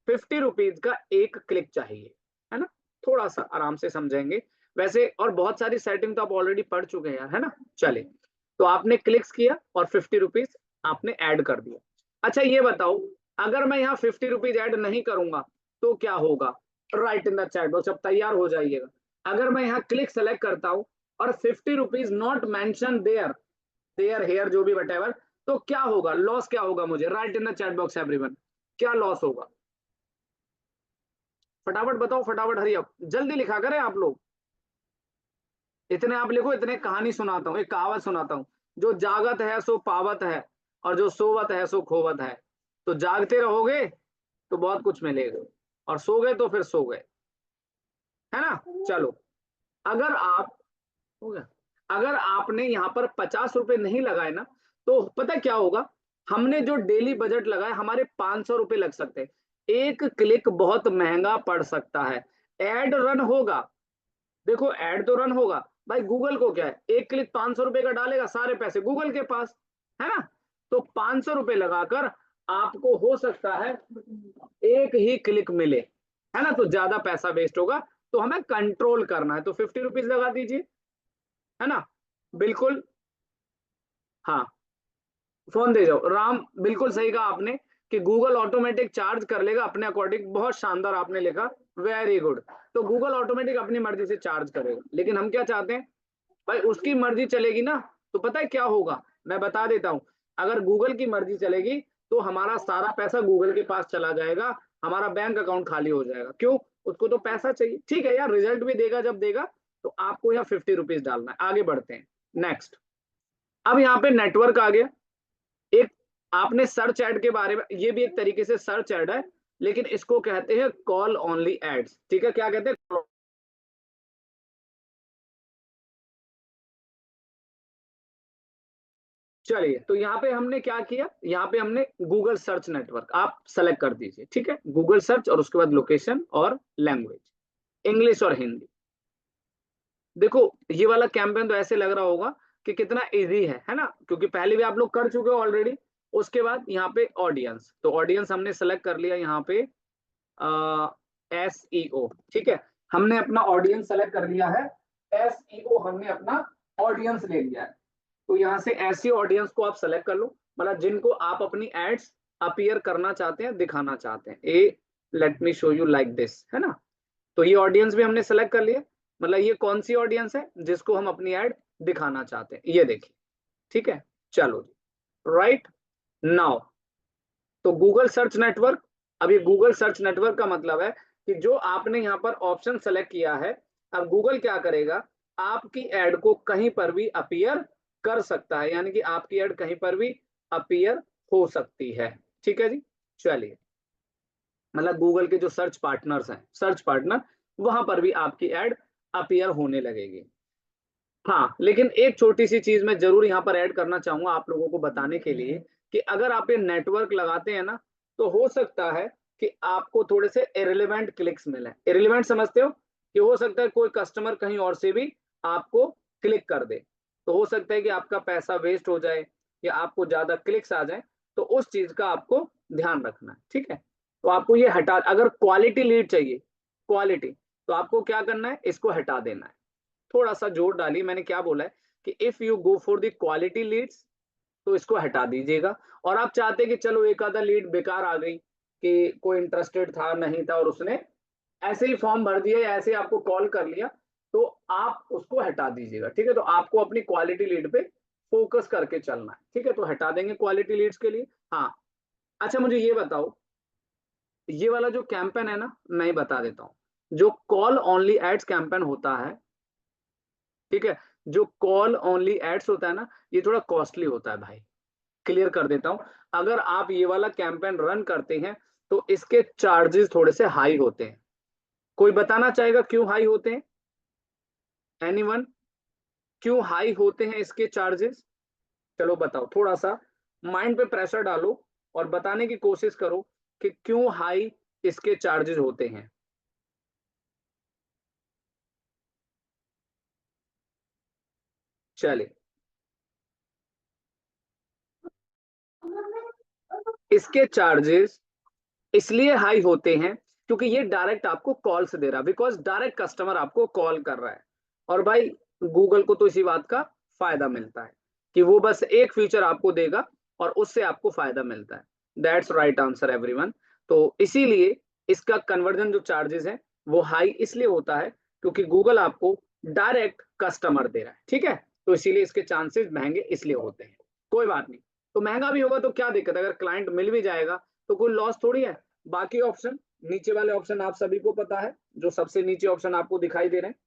50 रुपीज का एक क्लिक चाहिए, है ना। थोड़ा सा आराम से समझेंगे वैसे, और बहुत सारी सेटिंग तो आप ऑलरेडी पढ़ चुके हैं यार, है ना। चले, तो आपने क्लिक्स किया और 50 रुपीज आपने ऐड कर दिया। अच्छा ये बताओ, अगर मैं यहाँ 50 रुपीज ऐड नहीं करूंगा तो क्या होगा। Right in the chat box, अब तैयार हो जाइएगा। अगर मैं यहाँ क्लिक सेलेक्ट करता हूँ और 50 rupees not mention there, there here जो भी वटेवर, तो क्या होगा, लॉस क्या होगा मुझे। Right in the chat box everyone, क्या लॉस होगा, फटाफट बताओ, फटाफट हरी अप, जल्दी लिखा करें आप लोग। इतने आप लिखो, इतने कहानी सुनाता हूँ, एक कहावत सुनाता हूँ, जो जागत है सो पावत है और जो सोवत है सो खोवत है। तो जागते रहोगे तो बहुत कुछ मिलेगा, और सो गए तो फिर सो गए, है ना। चलो, अगर आप, हो गया, अगर आपने यहाँ पर 50 रुपए नहीं लगाए ना, तो पता क्या होगा, हमने जो डेली बजट लगाया हमारे 500 रुपए लग सकते हैं। एक क्लिक बहुत महंगा पड़ सकता है। एड रन होगा, देखो एड तो रन होगा भाई, गूगल को क्या है, एक क्लिक 500 रुपए का डालेगा, सारे पैसे गूगल के पास, है ना। तो 500 रुपए लगाकर आपको हो सकता है एक ही क्लिक मिले, है ना, तो ज्यादा पैसा वेस्ट होगा। तो हमें कंट्रोल करना है, तो 50 रुपीज लगा दीजिए, है ना, बिल्कुल। हाँ, फोन दे जाओ राम, बिल्कुल सही कहा आपने कि गूगल ऑटोमेटिक चार्ज कर लेगा अपने अकॉर्डिंग, बहुत शानदार आपने लिखा, वेरी गुड। तो गूगल ऑटोमेटिक अपनी मर्जी से चार्ज करेगा, लेकिन हम क्या चाहते हैं भाई, उसकी मर्जी चलेगी ना, तो पता है क्या होगा, मैं बता देता हूं। अगर गूगल की मर्जी चलेगी तो हमारा सारा पैसा गूगल के पास चला जाएगा, हमारा बैंक अकाउंट खाली हो जाएगा। क्यों, उसको तो पैसा चाहिए। ठीक है यार, रिजल्ट भी देगा जब देगा। तो आपको यहाँ 50 रुपीज डालना है। आगे बढ़ते हैं नेक्स्ट। अब यहाँ पे नेटवर्क आ गया। एक आपने सर्च एड के बारे में, ये भी एक तरीके से सर्च एड है, लेकिन इसको कहते हैं कॉल ओनली एड्स। ठीक है, क्या कहते हैं, चलिए। तो यहाँ पे हमने क्या किया, यहाँ पे हमने गूगल सर्च नेटवर्क आप सेलेक्ट कर दीजिए। ठीक है, गूगल सर्च और उसके बाद लोकेशन और लैंग्वेज, इंग्लिश और हिंदी। देखो ये वाला कैंपेन तो ऐसे लग रहा होगा कि कितना इजी है ना, क्योंकि पहले भी आप लोग कर चुके हो ऑलरेडी। उसके बाद यहाँ पे ऑडियंस, तो ऑडियंस हमने सेलेक्ट कर लिया यहाँ पे SEO। ठीक है, हमने अपना ऑडियंस सेलेक्ट कर लिया है, SEO हमने अपना ऑडियंस ले लिया है। तो यहाँ से ऐसी ऑडियंस को आप सेलेक्ट कर लो, मतलब जिनको आप अपनी एड्स अपीयर करना चाहते हैं, दिखाना चाहते हैं। ए let me show you like this, है ना। तो ये ऑडियंस भी हमने सेलेक्ट कर लिया, मतलब ये कौन सी ऑडियंस है जिसको हम अपनी एड दिखाना चाहते हैं, ये देखिए। ठीक है, चलो जी, राइट नाउ। तो गूगल सर्च नेटवर्क, अब ये गूगल सर्च नेटवर्क का मतलब है कि जो आपने यहाँ पर ऑप्शन सेलेक्ट किया है, अब गूगल क्या करेगा, आपकी एड को कहीं पर भी अपीयर कर सकता है, यानी कि आपकी एड कहीं पर भी अपीयर हो सकती है। ठीक है जी, चलिए, मतलब गूगल के जो सर्च पार्टनर्स हैं, सर्च पार्टनर, वहां पर भी आपकी एड अपीयर होने लगेगी। हाँ, लेकिन एक छोटी सी चीज मैं जरूर यहाँ पर ऐड करना चाहूंगा आप लोगों को बताने के लिए, कि अगर आप ये नेटवर्क लगाते हैं ना, तो हो सकता है कि आपको थोड़े से इरेलीवेंट क्लिक्स मिले। इरेलीवेंट समझते हो, कि हो सकता है कोई कस्टमर कहीं और से भी आपको क्लिक कर दे, तो हो सकता है कि आपका पैसा वेस्ट हो जाए या आपको ज्यादा क्लिक्स आ जाए। तो उस चीज का आपको ध्यान रखना है। ठीक है, तो आपको ये हटा, अगर क्वालिटी लीड चाहिए, क्वालिटी, तो आपको क्या करना है, इसको हटा देना है। थोड़ा सा जोर डालिए, मैंने क्या बोला है कि if you go for the quality Leeds, तो इसको हटा दीजिएगा। और आप चाहते कि चलो एक आधा लीड बेकार आ गई, कि कोई इंटरेस्टेड था नहीं था और उसने ऐसे ही फॉर्म भर दिया या ऐसे ही आपको कॉल कर लिया, तो आप उसको हटा दीजिएगा, ठीक है। तो आपको अपनी क्वालिटी लीड पे फोकस करके चलना है, ठीक है। तो हटा देंगे क्वालिटी लीड्स के लिए। हाँ, अच्छा मुझे ये बताओ, ये वाला जो कैंपेन है ना, मैं ही बता देता हूँ। जो कॉल ओनली एड्स कैंपेन होता है, ठीक है, जो कॉल ओनली एड्स होता है ना, ये थोड़ा कॉस्टली होता है भाई। क्लियर कर देता हूँ, अगर आप ये वाला कैंपेन रन करते हैं तो इसके चार्जेस थोड़े से हाई होते हैं। कोई बताना चाहेगा क्यों हाई होते हैं? एनीवन? क्यों हाई होते हैं इसके चार्जेस? चलो बताओ, थोड़ा सा माइंड पे प्रेशर डालो और बताने की कोशिश करो कि क्यों हाई इसके चार्जेस होते हैं। चलिए, इसके चार्जेस इसलिए हाई होते हैं क्योंकि ये डायरेक्ट आपको कॉल से दे रहा है, बिकॉज डायरेक्ट कस्टमर आपको कॉल कर रहा है। और भाई गूगल को तो इसी बात का फायदा मिलता है कि वो बस एक फीचर आपको देगा और उससे आपको फायदा मिलता है। That's right answer everyone. तो इसीलिए इसका कन्वर्जन जो चार्जेस है वो हाई इसलिए होता है क्योंकि गूगल आपको डायरेक्ट कस्टमर दे रहा है, ठीक है। तो इसीलिए इसके चांसेस महंगे इसलिए होते हैं। कोई बात नहीं, तो महंगा भी होगा तो क्या दिक्कत है, अगर क्लाइंट मिल भी जाएगा तो कोई लॉस थोड़ी है। बाकी ऑप्शन, नीचे वाले ऑप्शन आप सभी को पता है, जो सबसे नीचे ऑप्शन आपको दिखाई दे रहे हैं,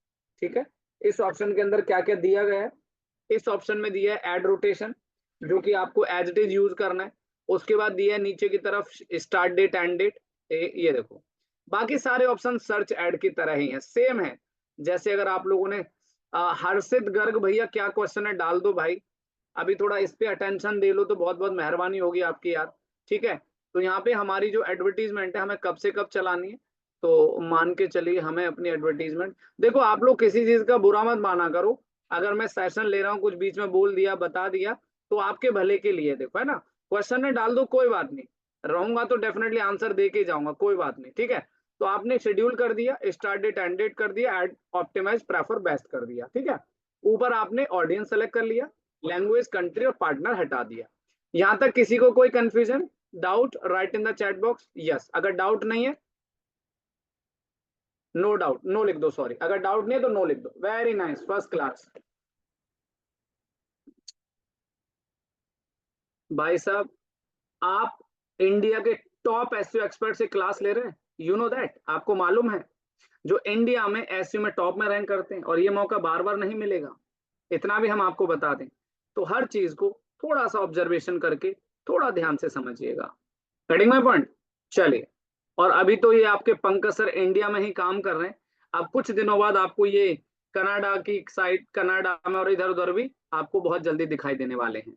ठीक है। इस ऑप्शन के अंदर क्या क्या दिया गया है? इस ऑप्शन में दिया है एड रोटेशन, जो कि आपको एज इट इज यूज करना है। उसके बाद दिया है नीचे की तरफ स्टार्ट डेट एंड डेट, ये देखो। बाकी सारे ऑप्शन सर्च एड की तरह ही है, सेम है। जैसे अगर आप लोगों ने हर्षित गर्ग भैया क्या क्वेश्चन है डाल दो भाई, अभी थोड़ा इस पे अटेंशन दे लो तो बहुत बहुत मेहरबानी होगी आपकी यार, ठीक है। तो यहाँ पे हमारी जो एडवर्टीजमेंट है हमें कब से कब चलानी है, तो मान के चलिए हमें अपनी एडवर्टीजमेंट, देखो आप लोग किसी चीज का बुरा मत माना करो, अगर मैं सेशन ले रहा हूँ कुछ बीच में बोल दिया बता दिया तो आपके भले के लिए, देखो है ना। क्वेश्चन में डाल दो, कोई बात नहीं, रहूंगा तो डेफिनेटली आंसर दे के जाऊंगा, कोई बात नहीं, ठीक है। तो आपने शेड्यूल कर दिया, स्टार्ट डेट एंड डेट कर दिया, एड ऑप्टिमाइज प्रेफर बेस्ट कर दिया, ठीक है। ऊपर आपने ऑडियंस सेलेक्ट कर लिया, लैंग्वेज कंट्री और पार्टनर हटा दिया। यहां तक किसी को कोई confusion, doubt? Right in the chat box yes, अगर डाउट नहीं है नो डाउट, नो लिख दो, सॉरी, अगर डाउट नहीं है तो नो लिख दो। Very nice, first class. भाई साहब, आप इंडिया के टॉप एसईओ एक्सपर्ट से क्लास ले रहे हैं, यू नो दैट, आपको मालूम है जो इंडिया में एसईओ में टॉप में रैंक करते हैं, और ये मौका बार बार नहीं मिलेगा, इतना भी हम आपको बता दें। तो हर चीज को थोड़ा सा ऑब्जर्वेशन करके थोड़ा ध्यान से समझिएगा। Cutting my point? चलिए, और अभी तो ये आपके पंकज सर इंडिया में ही काम कर रहे हैं, अब कुछ दिनों बाद आपको ये कनाडा की साइड, कनाडा में और इधर उधर भी आपको बहुत जल्दी दिखाई देने वाले हैं।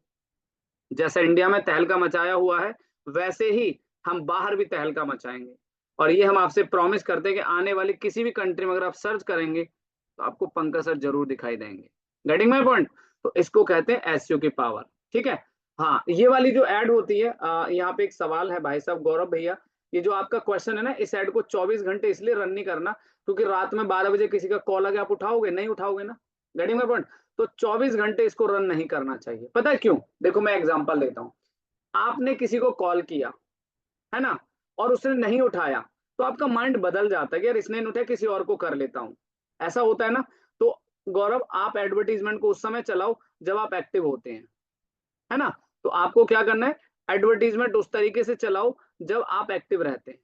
जैसे इंडिया में तहलका मचाया हुआ है, वैसे ही हम बाहर भी तहलका मचाएंगे। और ये हम आपसे प्रॉमिस करते हैं कि आने वाली किसी भी कंट्री में अगर आप सर्च करेंगे तो आपको पंकज सर जरूर दिखाई देंगे। Getting my point? तो इसको कहते हैं एसईओ की पावर, ठीक है। हाँ, ये वाली जो ऐड होती है, यहाँ पे एक सवाल है भाई साहब गौरव भैया, ये जो आपका क्वेश्चन है ना, इस ऐड को 24 घंटे इसलिए रन नहीं करना क्योंकि रात में 12 बजे किसी का कॉल आ गया, आप उठाओगे नहीं? उठाओगे ना? Getting my point? तो 24 घंटे इसको रन नहीं करना चाहिए। पता है क्यों? देखो मैं एग्जांपल देता हूँ, आपने किसी को कॉल किया है ना, और उसने नहीं उठाया, तो आपका माइंड बदल जाता है कि यार इसने नहीं उठाया, किसी और को कर लेता हूँ, ऐसा होता है ना। तो गौरव, आप एडवर्टीजमेंट को उस समय चलाओ जब आप एक्टिव होते हैं, है ना। तो आपको क्या करना है, एडवर्टीजमेंट उस तरीके से चलाओ जब आप एक्टिव रहते हैं,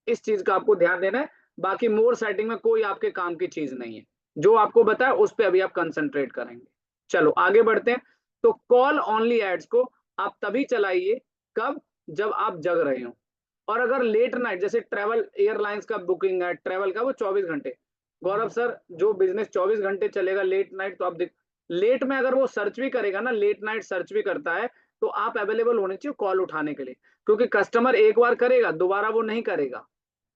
इस चीज का आपको ध्यान देना है। बाकी मोर सेटिंग में कोई आपके काम की चीज नहीं है, जो आपको बताया उस पर अभी आप कंसंट्रेट करेंगे। चलो आगे बढ़ते हैं। तो कॉल ओनली एड्स को आप तभी चलाइए, कब? जब आप जग रहे हो। और अगर लेट नाइट, जैसे ट्रेवल एयरलाइंस का बुकिंग है, ट्रेवल का, वो 24 घंटे। गौरव सर, जो बिजनेस 24 घंटे चलेगा लेट नाइट, तो आप देख, लेट में अगर वो सर्च भी करेगा ना, लेट नाइट सर्च भी करता है, तो आप अवेलेबल होने चाहिए कॉल उठाने के लिए, क्योंकि कस्टमर एक बार करेगा, दोबारा वो नहीं करेगा,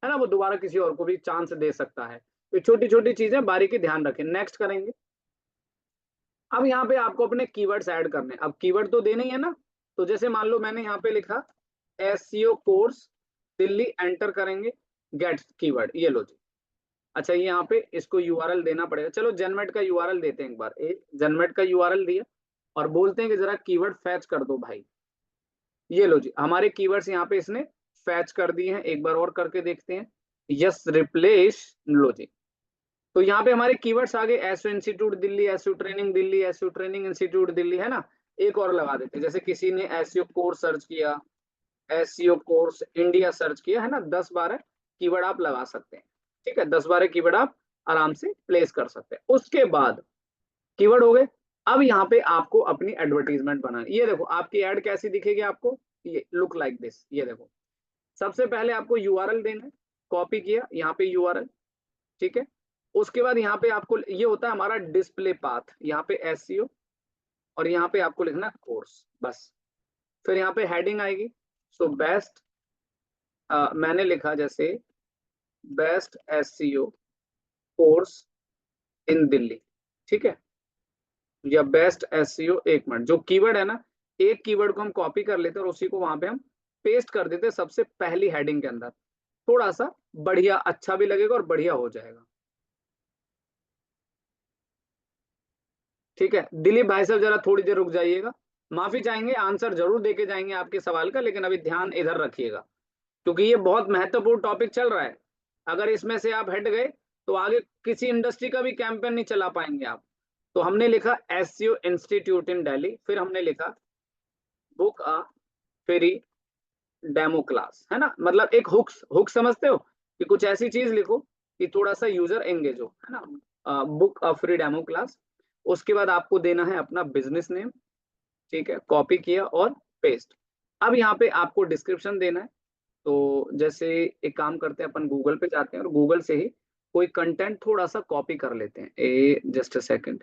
है ना, वो दोबारा किसी और को भी चांस दे सकता है। तो छोटी छोटी चीजें बारीकी ध्यान रखें। नेक्स्ट करेंगे। अब यहाँ पे आपको अपने कीवर्ड्स ऐड करने हैं। अब कीवर्ड तो देने ही है ना, तो जैसे मान लो मैंने यहाँ पे लिखा एसईओ कोर्स दिल्ली, एंटर करेंगे, गेट कीवर्ड, ये लो जी। अच्छा, ये यहाँ पे इसको यूआरएल देना पड़ेगा, चलो जनमेट का यूआरएल देते हैं एक बार, एक जनमेट का यूआरएल दिया और बोलते हैं कि जरा कीवर्ड फैच कर दो भाई। ये लो जी, हमारे कीवर्ड्स यहाँ पे इसने फैच कर दिए हैं, एक बार और करके देखते हैं। यस रिप्लेस लो जी। तो यहाँ पे हमारे कीवर्ड्स आ गए, SU institute Delhi, SU training Delhi, SU training institute Delhi, है ना। एक और लगा देते हैं, जैसे किसी ने एसयू कोर्स सर्च किया, एसईओ कोर्स इंडिया सर्च किया, है ना, 10-12 कीवर्ड आप लगा सकते हैं। ठीक है, 10-12 कीवर्ड आप आराम से प्लेस कर सकते हैं। उसके बाद कीवर्ड हो गए। अब यहाँ पे आपको अपनी एडवर्टीजमेंट बनानी। ये देखो आपकी एड कैसी दिखेगी आपको, ये लुक लाइक दिस। ये देखो, सबसे पहले आपको यूआरएल देना है, कॉपी किया यहाँ पे यूआरएल। ठीक है, उसके बाद यहाँ पे आपको ये होता है हमारा डिस्प्ले पाथ, यहाँ पे एसईओ, और यहाँ पे आपको लिखना कोर्स बस। फिर यहाँ पे हेडिंग आएगी, सो बेस्ट, मैंने लिखा जैसे best SEO course in Delhi. ठीक है, या बेस्ट एसईओ, एक मिनट, जो कीवर्ड है ना, एक कीवर्ड को हम कॉपी कर लेते हैं और उसी को वहां पे हम पेस्ट कर देते हैं सबसे पहली हेडिंग के अंदर। थोड़ा सा बढ़िया अच्छा भी लगेगा और बढ़िया हो जाएगा। ठीक है, दिलीप भाई साहब जरा थोड़ी देर रुक जाइएगा, माफी चाहेंगे, आंसर जरूर देके जाएंगे आपके सवाल का, लेकिन अभी ध्यान इधर रखिएगा, क्योंकि ये बहुत महत्वपूर्ण टॉपिक चल रहा है। अगर इसमें से आप हट गए तो आगे किसी इंडस्ट्री का भी कैंपेन नहीं चला पाएंगे आप। तो हमने लिखा एससीओ इंस्टीट्यूट इन दिल्ली, फिर हमने लिखा book a free demo class, है ना। मतलब एक हुक समझते हो, कि कुछ ऐसी चीज लिखो कि थोड़ा सा यूजर एंगेज हो, है ना। Book a free demo class. उसके बाद आपको देना है अपना बिजनेस नेम। ठीक है, कॉपी किया और पेस्ट। अब यहाँ पे आपको डिस्क्रिप्शन देना है। तो जैसे एक काम करते हैं, अपन गूगल पे जाते हैं और गूगल से ही कोई कंटेंट थोड़ा सा कॉपी कर लेते हैं। ए जस्ट अ सेकंड,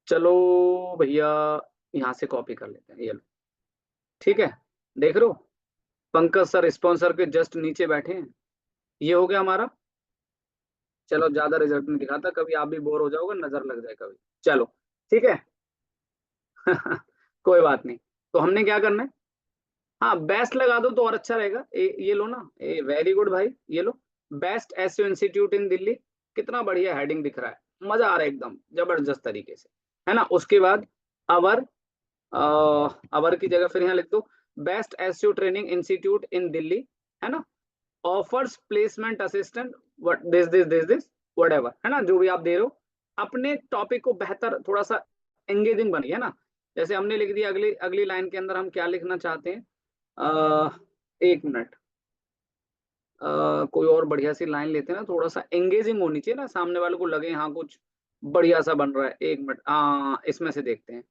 चलो भैया, यहाँ से कॉपी कर लेते हैं, ये लो। ठीक है, देख रहे हो, पंकज सर स्पॉन्सर के जस्ट नीचे बैठे हैं। ये हो गया हमारा। चलो ज्यादा रिजल्ट नहीं दिखाता, कभी आप भी बोर हो जाओगे, नजर लग जाए कभी। चलो, ठीक है। कोई बात नहीं। तो हमने क्या करना है, हाँ बेस्ट लगा दो तो और अच्छा रहेगा। ये लो ना, वेरी गुड भाई, ये लो, best SU institute in Delhi. कितना बढ़िया हेडिंग दिख रहा है, मजा आ रहा है एकदम जबरदस्त तरीके से, है ना। उसके बाद अवर, अवर की जगह फिर यहाँ लिख दो best SU training institute in Delhi, है ना। Offers placement assistant, what this whatever, है ना, जो भी आप दे रहे हो। अपने टॉपिक को बेहतर थोड़ा सा एंगेजिंग बनिए, है ना। जैसे हमने लिख दिया, अगली अगली लाइन के अंदर हम क्या लिखना चाहते हैं, एक मिनट, कोई और बढ़िया सी लाइन लेते हैं ना, थोड़ा सा एंगेजिंग होनी चाहिए ना, सामने वाले को लगे हाँ कुछ बढ़िया सा बन रहा है। एक मिनट, इसमें से देखते हैं,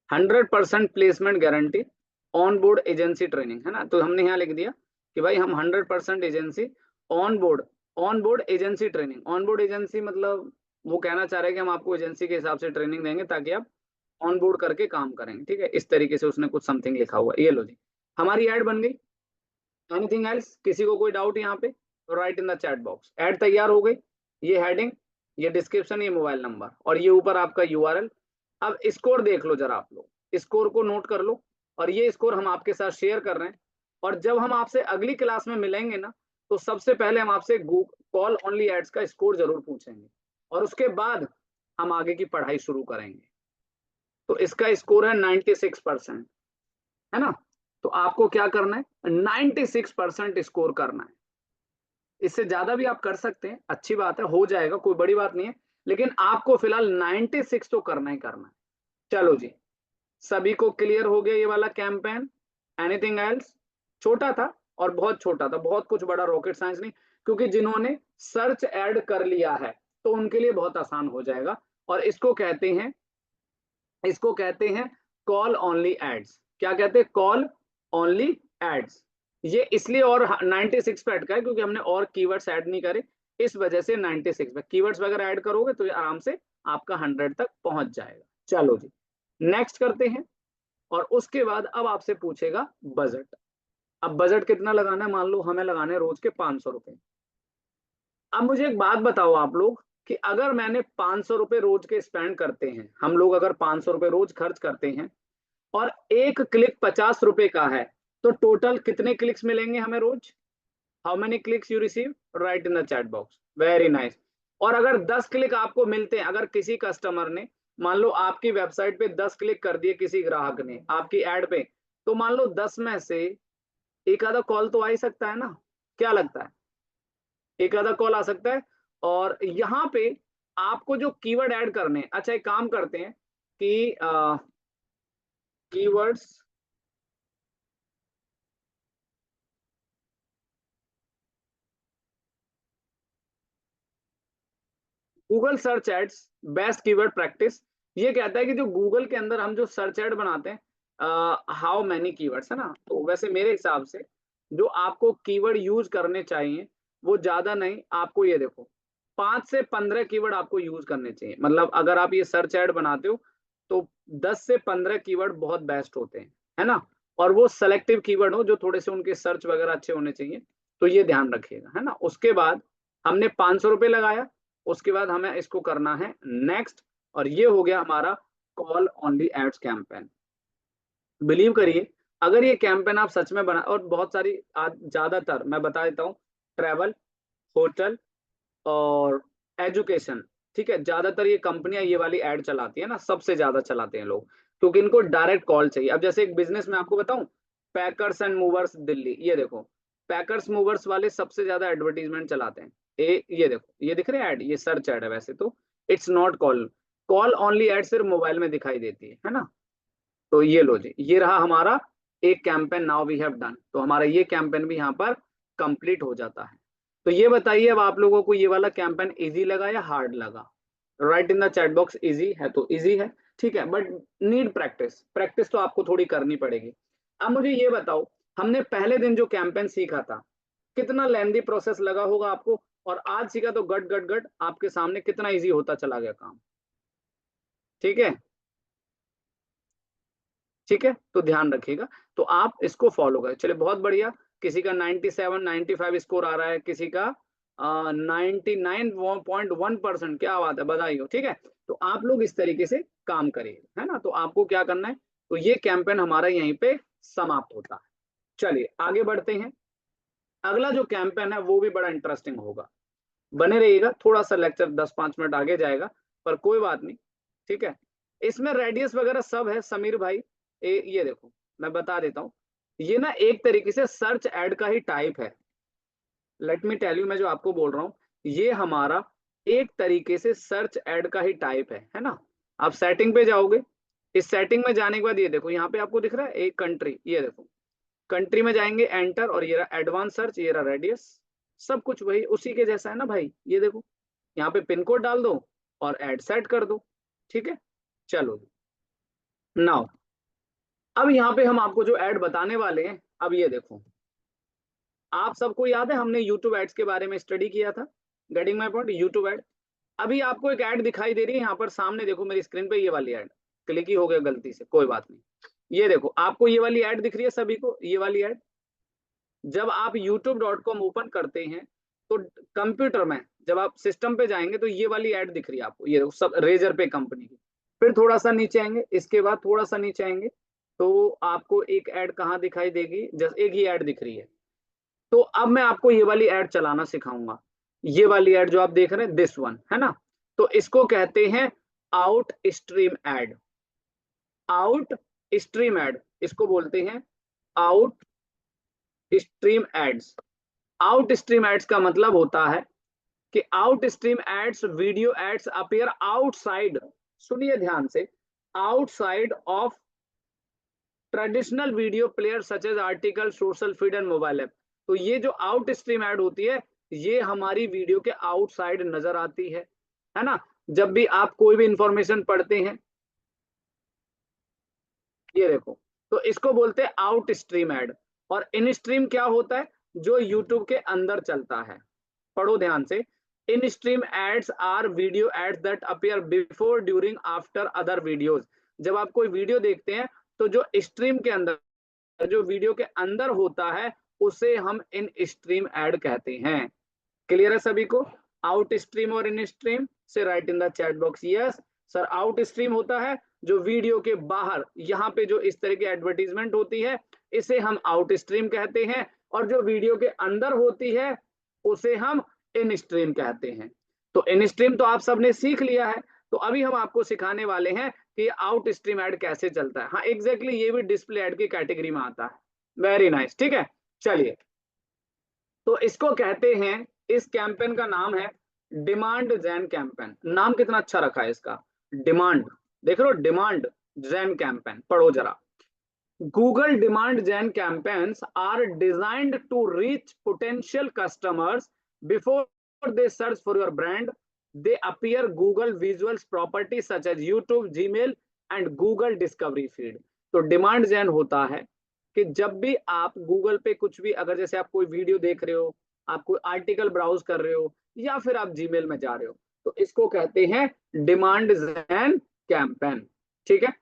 100% placement guarantee, on board agency training, है ना। तो हमने यहाँ लिख दिया कि भाई हम 100% agency, on board, on board agency training. On board agency मतलब वो कहना चाह रहे हैं कि हम आपको एजेंसी के हिसाब से ट्रेनिंग देंगे ताकि आप ऑन बोर्ड करके काम करेंगे। ठीक है, इस तरीके से उसने कुछ समथिंग लिखा हुआ है। ये लो जी, हमारी ऐड बन गई। एनीथिंग एल्स, किसी को कोई डाउट यहाँ पे, right in the chat box. Add तैयार हो गई, ये हेडिंग, ये डिस्क्रिप्शन, ये मोबाइल नंबर, और ये ऊपर आपका यूआरएल। अब स्कोर देख लो जरा आप लोग, स्कोर को नोट कर लो, और ये स्कोर हम आपके साथ शेयर कर रहे हैं। और जब हम आपसे अगली क्लास में मिलेंगे ना, तो सबसे पहले हम आपसे कॉल ओनली एड्स का स्कोर जरूर पूछेंगे, और उसके बाद हम आगे की पढ़ाई शुरू करेंगे। तो इसका स्कोर है 96%, है ना। तो आपको क्या करना है, 96% स्कोर करना है। इससे ज्यादा भी आप कर सकते हैं, अच्छी बात है, हो जाएगा, कोई बड़ी बात नहीं है, लेकिन आपको फिलहाल 96 तो करना ही करना है। चलो जी, सभी को क्लियर हो गया ये वाला कैंपेन। एनीथिंग एल्स, छोटा था और बहुत छोटा था, बहुत कुछ बड़ा रॉकेट साइंस नहीं, क्योंकि जिन्होंने सर्च ऐड कर लिया है तो उनके लिए बहुत आसान हो जाएगा। और इसको कहते हैं कॉल ओनली एड्स। क्या कहते हैं, कॉल ओनली एड्स। ये इसलिए और 96 पे अटका है क्योंकि हमने और कीवर्ड्स ऐड नहीं करे, इस वजह से 96 पे। कीवर्ड्स वगैरह ऐड करोगे तो ये आराम से आपका 100 तक पहुंच जाएगा। चलो जी, नेक्स्ट करते हैं। और उसके बाद अब आपसे पूछेगा बजट। अब बजट कितना लगाना है, मान लो हमें लगाने हैं रोज के 500 रुपए। अब मुझे एक बात बताओ आप लोग, कि अगर मैंने 500 रुपए रोज के स्पेंड करते हैं, हम लोग अगर 500 रुपए रोज खर्च करते हैं, और एक क्लिक 50 रुपए का है, तो टोटल कितने क्लिक्स मिलेंगे हमें रोज। How many clicks you receive, write in the chat box, very nice. और अगर 10 क्लिक आपको मिलते हैं, अगर किसी कस्टमर ने मान लो आपकी वेबसाइट पे 10 क्लिक कर दिए किसी ग्राहक ने आपकी एड पे, तो मान लो 10 में से एक आधा कॉल तो आ ही सकता है ना। क्या लगता है? एक आधा कॉल आ सकता है। और यहाँ पे आपको जो कीवर्ड ऐड करने हैं, अच्छा एक काम करते हैं कि keywords Google search ads best keyword practice. ये कहता है कि जो गूगल के अंदर हम जो सर्च एड बनाते हैं, हाउ मैनी कीवर्ड्स, है ना, तो वैसे मेरे हिसाब से जो आपको कीवर्ड यूज करने चाहिए वो ज्यादा नहीं, आपको ये देखो 5 से 15 कीवर्ड आपको यूज करने चाहिए। मतलब अगर आप ये सर्च एड बनाते हो तो 10 से 15 कीवर्ड बहुत बेस्ट होते हैं, है ना। और वो सेलेक्टिव कीवर्ड हो जो थोड़े से उनके सर्च वगैरह अच्छे होने चाहिए, तो ये ध्यान रखिएगा, है ना। उसके बाद हमने 500 रुपये लगाया, उसके बाद हमें इसको करना है नेक्स्ट, और ये हो गया हमारा call on the ads campaign. Believe करिए, अगर ये कैंपेन आप सच में बना, और बहुत सारी ज्यादातर मैं बता देता हूँ, ट्रैवल, होटल और एजुकेशन, ठीक है, ज्यादातर ये कंपनियां ये वाली एड चलाती है ना, सबसे ज्यादा चलाते हैं लोग, क्योंकि इनको डायरेक्ट कॉल चाहिए। अब जैसे एक बिजनेस में आपको बताऊं, पैकर्स एंड मूवर्स दिल्ली, ये देखो पैकर्स मूवर्स वाले सबसे ज्यादा एडवर्टीजमेंट चलाते हैं। ये देखो, ये दिख रहे हैं ऐड, ये सर्च ऐड है वैसे तो, it's not call, call only add सिर्फ मोबाइल में दिखाई देती है ना। तो ये लो जी, ये रहा हमारा एक campaign, now we have done, तो हमारा ये कैंपेन भी यहाँ पर कंप्लीट हो जाता है। तो ये बताइए अब आप लोगों को ये वाला कैंपेन इजी लगा या हार्ड लगा? Right in the chat box, easy है तो इजी है, ठीक है, बट नीड प्रैक्टिस, प्रैक्टिस तो आपको थोड़ी करनी पड़ेगी। अब मुझे ये बताओ, हमने पहले दिन जो कैंपेन सीखा था कितना लेंदी प्रोसेस लगा होगा आपको, और आज सीखा तो गट गट गट आपके सामने कितना इजी होता चला गया काम, ठीक है। ठीक है, तो ध्यान रखिएगा, तो आप इसको फॉलो करें। चलिए बहुत बढ़िया, किसी का 97 95 स्कोर आ रहा है, किसी का 99.1%, क्या बात है, बधाई हो, ठीक है। तो आप लोग इस तरीके से काम करिए, है ना। तो आपको क्या करना है, तो ये कैंपेन हमारा यहीं पे समाप्त होता है। चलिए आगे बढ़ते हैं, अगला जो कैंपेन है वो भी बड़ा इंटरेस्टिंग होगा, बने रहिएगा, थोड़ा सा लेक्चर 10-5 मिनट आगे जाएगा, पर कोई बात नहीं, ठीक है। इसमें रेडियस वगैरह सब है समीर भाई, ये देखो मैं बता देता हूँ, ये ना एक तरीके से सर्च एड का ही टाइप है। लेट मी टेल यू, मैं जो आपको बोल रहा हूँ ये हमारा एक तरीके से सर्च एड का ही टाइप है ना। आप सेटिंग पे जाओगे, इस सेटिंग में जाने के बाद ये देखो यहाँ पे आपको दिख रहा है एक कंट्री, ये देखो कंट्री में जाएंगे एंटर, और ये रहा एडवांस सर्च, ये रहा रेडियस, सब कुछ वही उसी के जैसा है ना भाई। ये देखो यहाँ पे पिन कोड डाल दो और एड सेट कर दो, ठीक है। चलो नाउ, अब यहाँ पे हम आपको जो ऐड बताने वाले हैं, अब ये देखो, आप सबको याद है हमने यूट्यूब एड्स के बारे में स्टडी किया था, getting my point, YouTube ad. अभी आपको एक ऐड दिखाई दे रही है यहाँ पर सामने, देखो मेरी स्क्रीन पे, ये वाली ऐड क्लिक ही हो गया गलती से, कोई बात नहीं। ये देखो आपको ये वाली ऐड दिख रही है सभी को, ये वाली ऐड, जब आप youtube.com ओपन करते हैं तो कंप्यूटर में जब आप सिस्टम पे जाएंगे तो ये वाली ऐड दिख रही है आपको, ये देखो सब रेजर पे कंपनी की। फिर थोड़ा सा नीचे आएंगे, इसके बाद थोड़ा सा नीचे आएंगे तो आपको एक ऐड कहाँ दिखाई देगी, जस्ट एक ही ऐड दिख रही है। तो अब मैं आपको ये वाली ऐड चलाना सिखाऊंगा, ये वाली ऐड जो आप देख रहे हैं, दिस वन, है ना। तो इसको कहते हैं out stream ad, out stream ad इसको बोलते हैं, out stream ads. Out stream ads का मतलब होता है कि out stream ads, video ads appear outside, सुनिए ध्यान से, outside of traditional video player such as article, social feed and mobile app. तो ये जो आउट स्ट्रीम एड होती है ये हमारी वीडियो के आउटसाइड नजर आती है ना। जब भी आप कोई भी इंफॉर्मेशन पढ़ते हैं, ये देखो, तो इसको बोलते हैं आउट स्ट्रीम एड। और इन स्ट्रीम क्या होता है, जो यूट्यूब के अंदर चलता है, पढ़ो ध्यान से। In stream ads are video ads that appear before, during, after other videos. जब आप कोई वीडियो देखते हैं तो जो स्ट्रीम के अंदर, जो वीडियो के अंदर होता है उसे हम इन स्ट्रीम एड कहते हैं। क्लियर है सभी को? आउट स्ट्रीम और इन स्ट्रीम से right in the chat box yes sir. Out stream होता है जो वीडियो के बाहर, यहाँ पे जो इस तरह की एडवर्टीजमेंट होती है इसे हम आउट स्ट्रीम कहते हैं, और जो वीडियो के अंदर होती है उसे हम इन स्ट्रीम कहते हैं। तो इन स्ट्रीम तो आप सबने सीख लिया है, तो अभी हम आपको सिखाने वाले हैं कि आउट स्ट्रीम एड कैसे चलता है। हाँ एग्जैक्टली, ये भी डिस्प्ले एड की कैटेगरी में आता है। वेरी नाइस, ठीक है। चलिए तो इसको कहते हैं, इस कैंपेन का नाम है डिमांड जेन कैंपेन। नाम कितना अच्छा रखा है इसका, डिमांड। देख रहे हो, डिमांड जेन कैंपेन, पढ़ो जरा। Google demand gen campaigns are designed to reach potential customers before they search for your brand. They appear Google visuals property such as YouTube, Gmail and Google discovery feed. तो demand gen होता है कि जब भी आप Google पे कुछ भी, अगर जैसे आप कोई वीडियो देख रहे हो, आप कोई आर्टिकल ब्राउज कर रहे हो, या फिर आप जीमेल में जा रहे हो, तो इसको कहते हैं डिमांड जेन कैंपेन। ठीक है,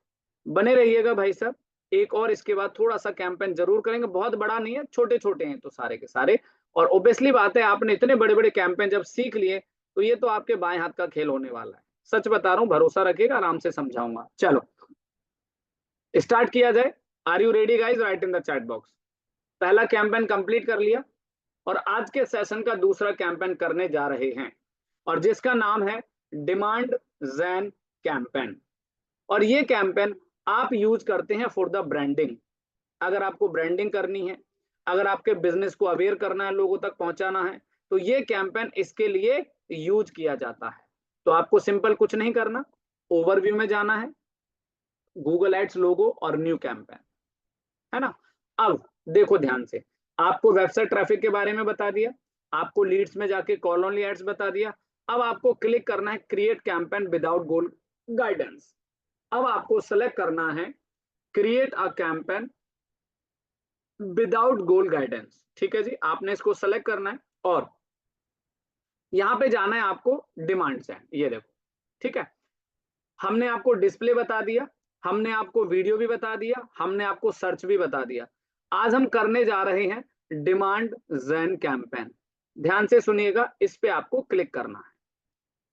बने रहिएगा भाई साहब। एक और इसके बाद थोड़ा सा कैंपेन जरूर करेंगे, बहुत बड़ा नहीं है, छोटे छोटे हैं तो सारे के सारे। और ओबियसली बात है, आपने इतने बड़े बड़े कैंपेन जब सीख लिए तो ये तो आपके बाएं हाथ का खेल होने वाला है। सच बता रहा हूं, भरोसा रखिएगा, आराम से समझाऊंगा। चलो स्टार्ट किया जाए। Are you ready guys? Right in the chat box. पहला कैंपेन कंप्लीट कर लिया और आज के सेशन का दूसरा कैंपेन करने जा रहे हैं, और जिसका नाम है डिमांड जेन कैंपेन। और ये कैंपेन आप यूज करते हैं फॉर द ब्रांडिंग। अगर आपको ब्रांडिंग करनी है, अगर आपके बिजनेस को अवेयर करना है, लोगों तक पहुंचाना है, तो ये कैंपेन इसके लिए यूज किया जाता है। तो आपको सिंपल कुछ नहीं करना, ओवरव्यू में जाना है, गूगल एड्स लोगो और न्यू कैंपेन, है ना। अब देखो ध्यान से, आपको वेबसाइट ट्रैफिक के बारे में बता दिया, आपको लीड्स में जाके कॉल ओनली एड्स बता दिया। अब आपको क्लिक करना है क्रिएट कैंपेन विदाउट गोल गाइडेंस। अब आपको सेलेक्ट करना है create a campaign without goal guidance. ठीक है जी, आपने इसको सेलेक्ट करना है और यहां पे जाना है आपको डिमांड से। ये देखो, ठीक है, हमने आपको डिस्प्ले बता दिया, हमने आपको वीडियो भी बता दिया, हमने आपको सर्च भी बता दिया। आज हम करने जा रहे हैं डिमांड जेन कैंपेन। ध्यान से सुनिएगा, इस पे आपको क्लिक करना है।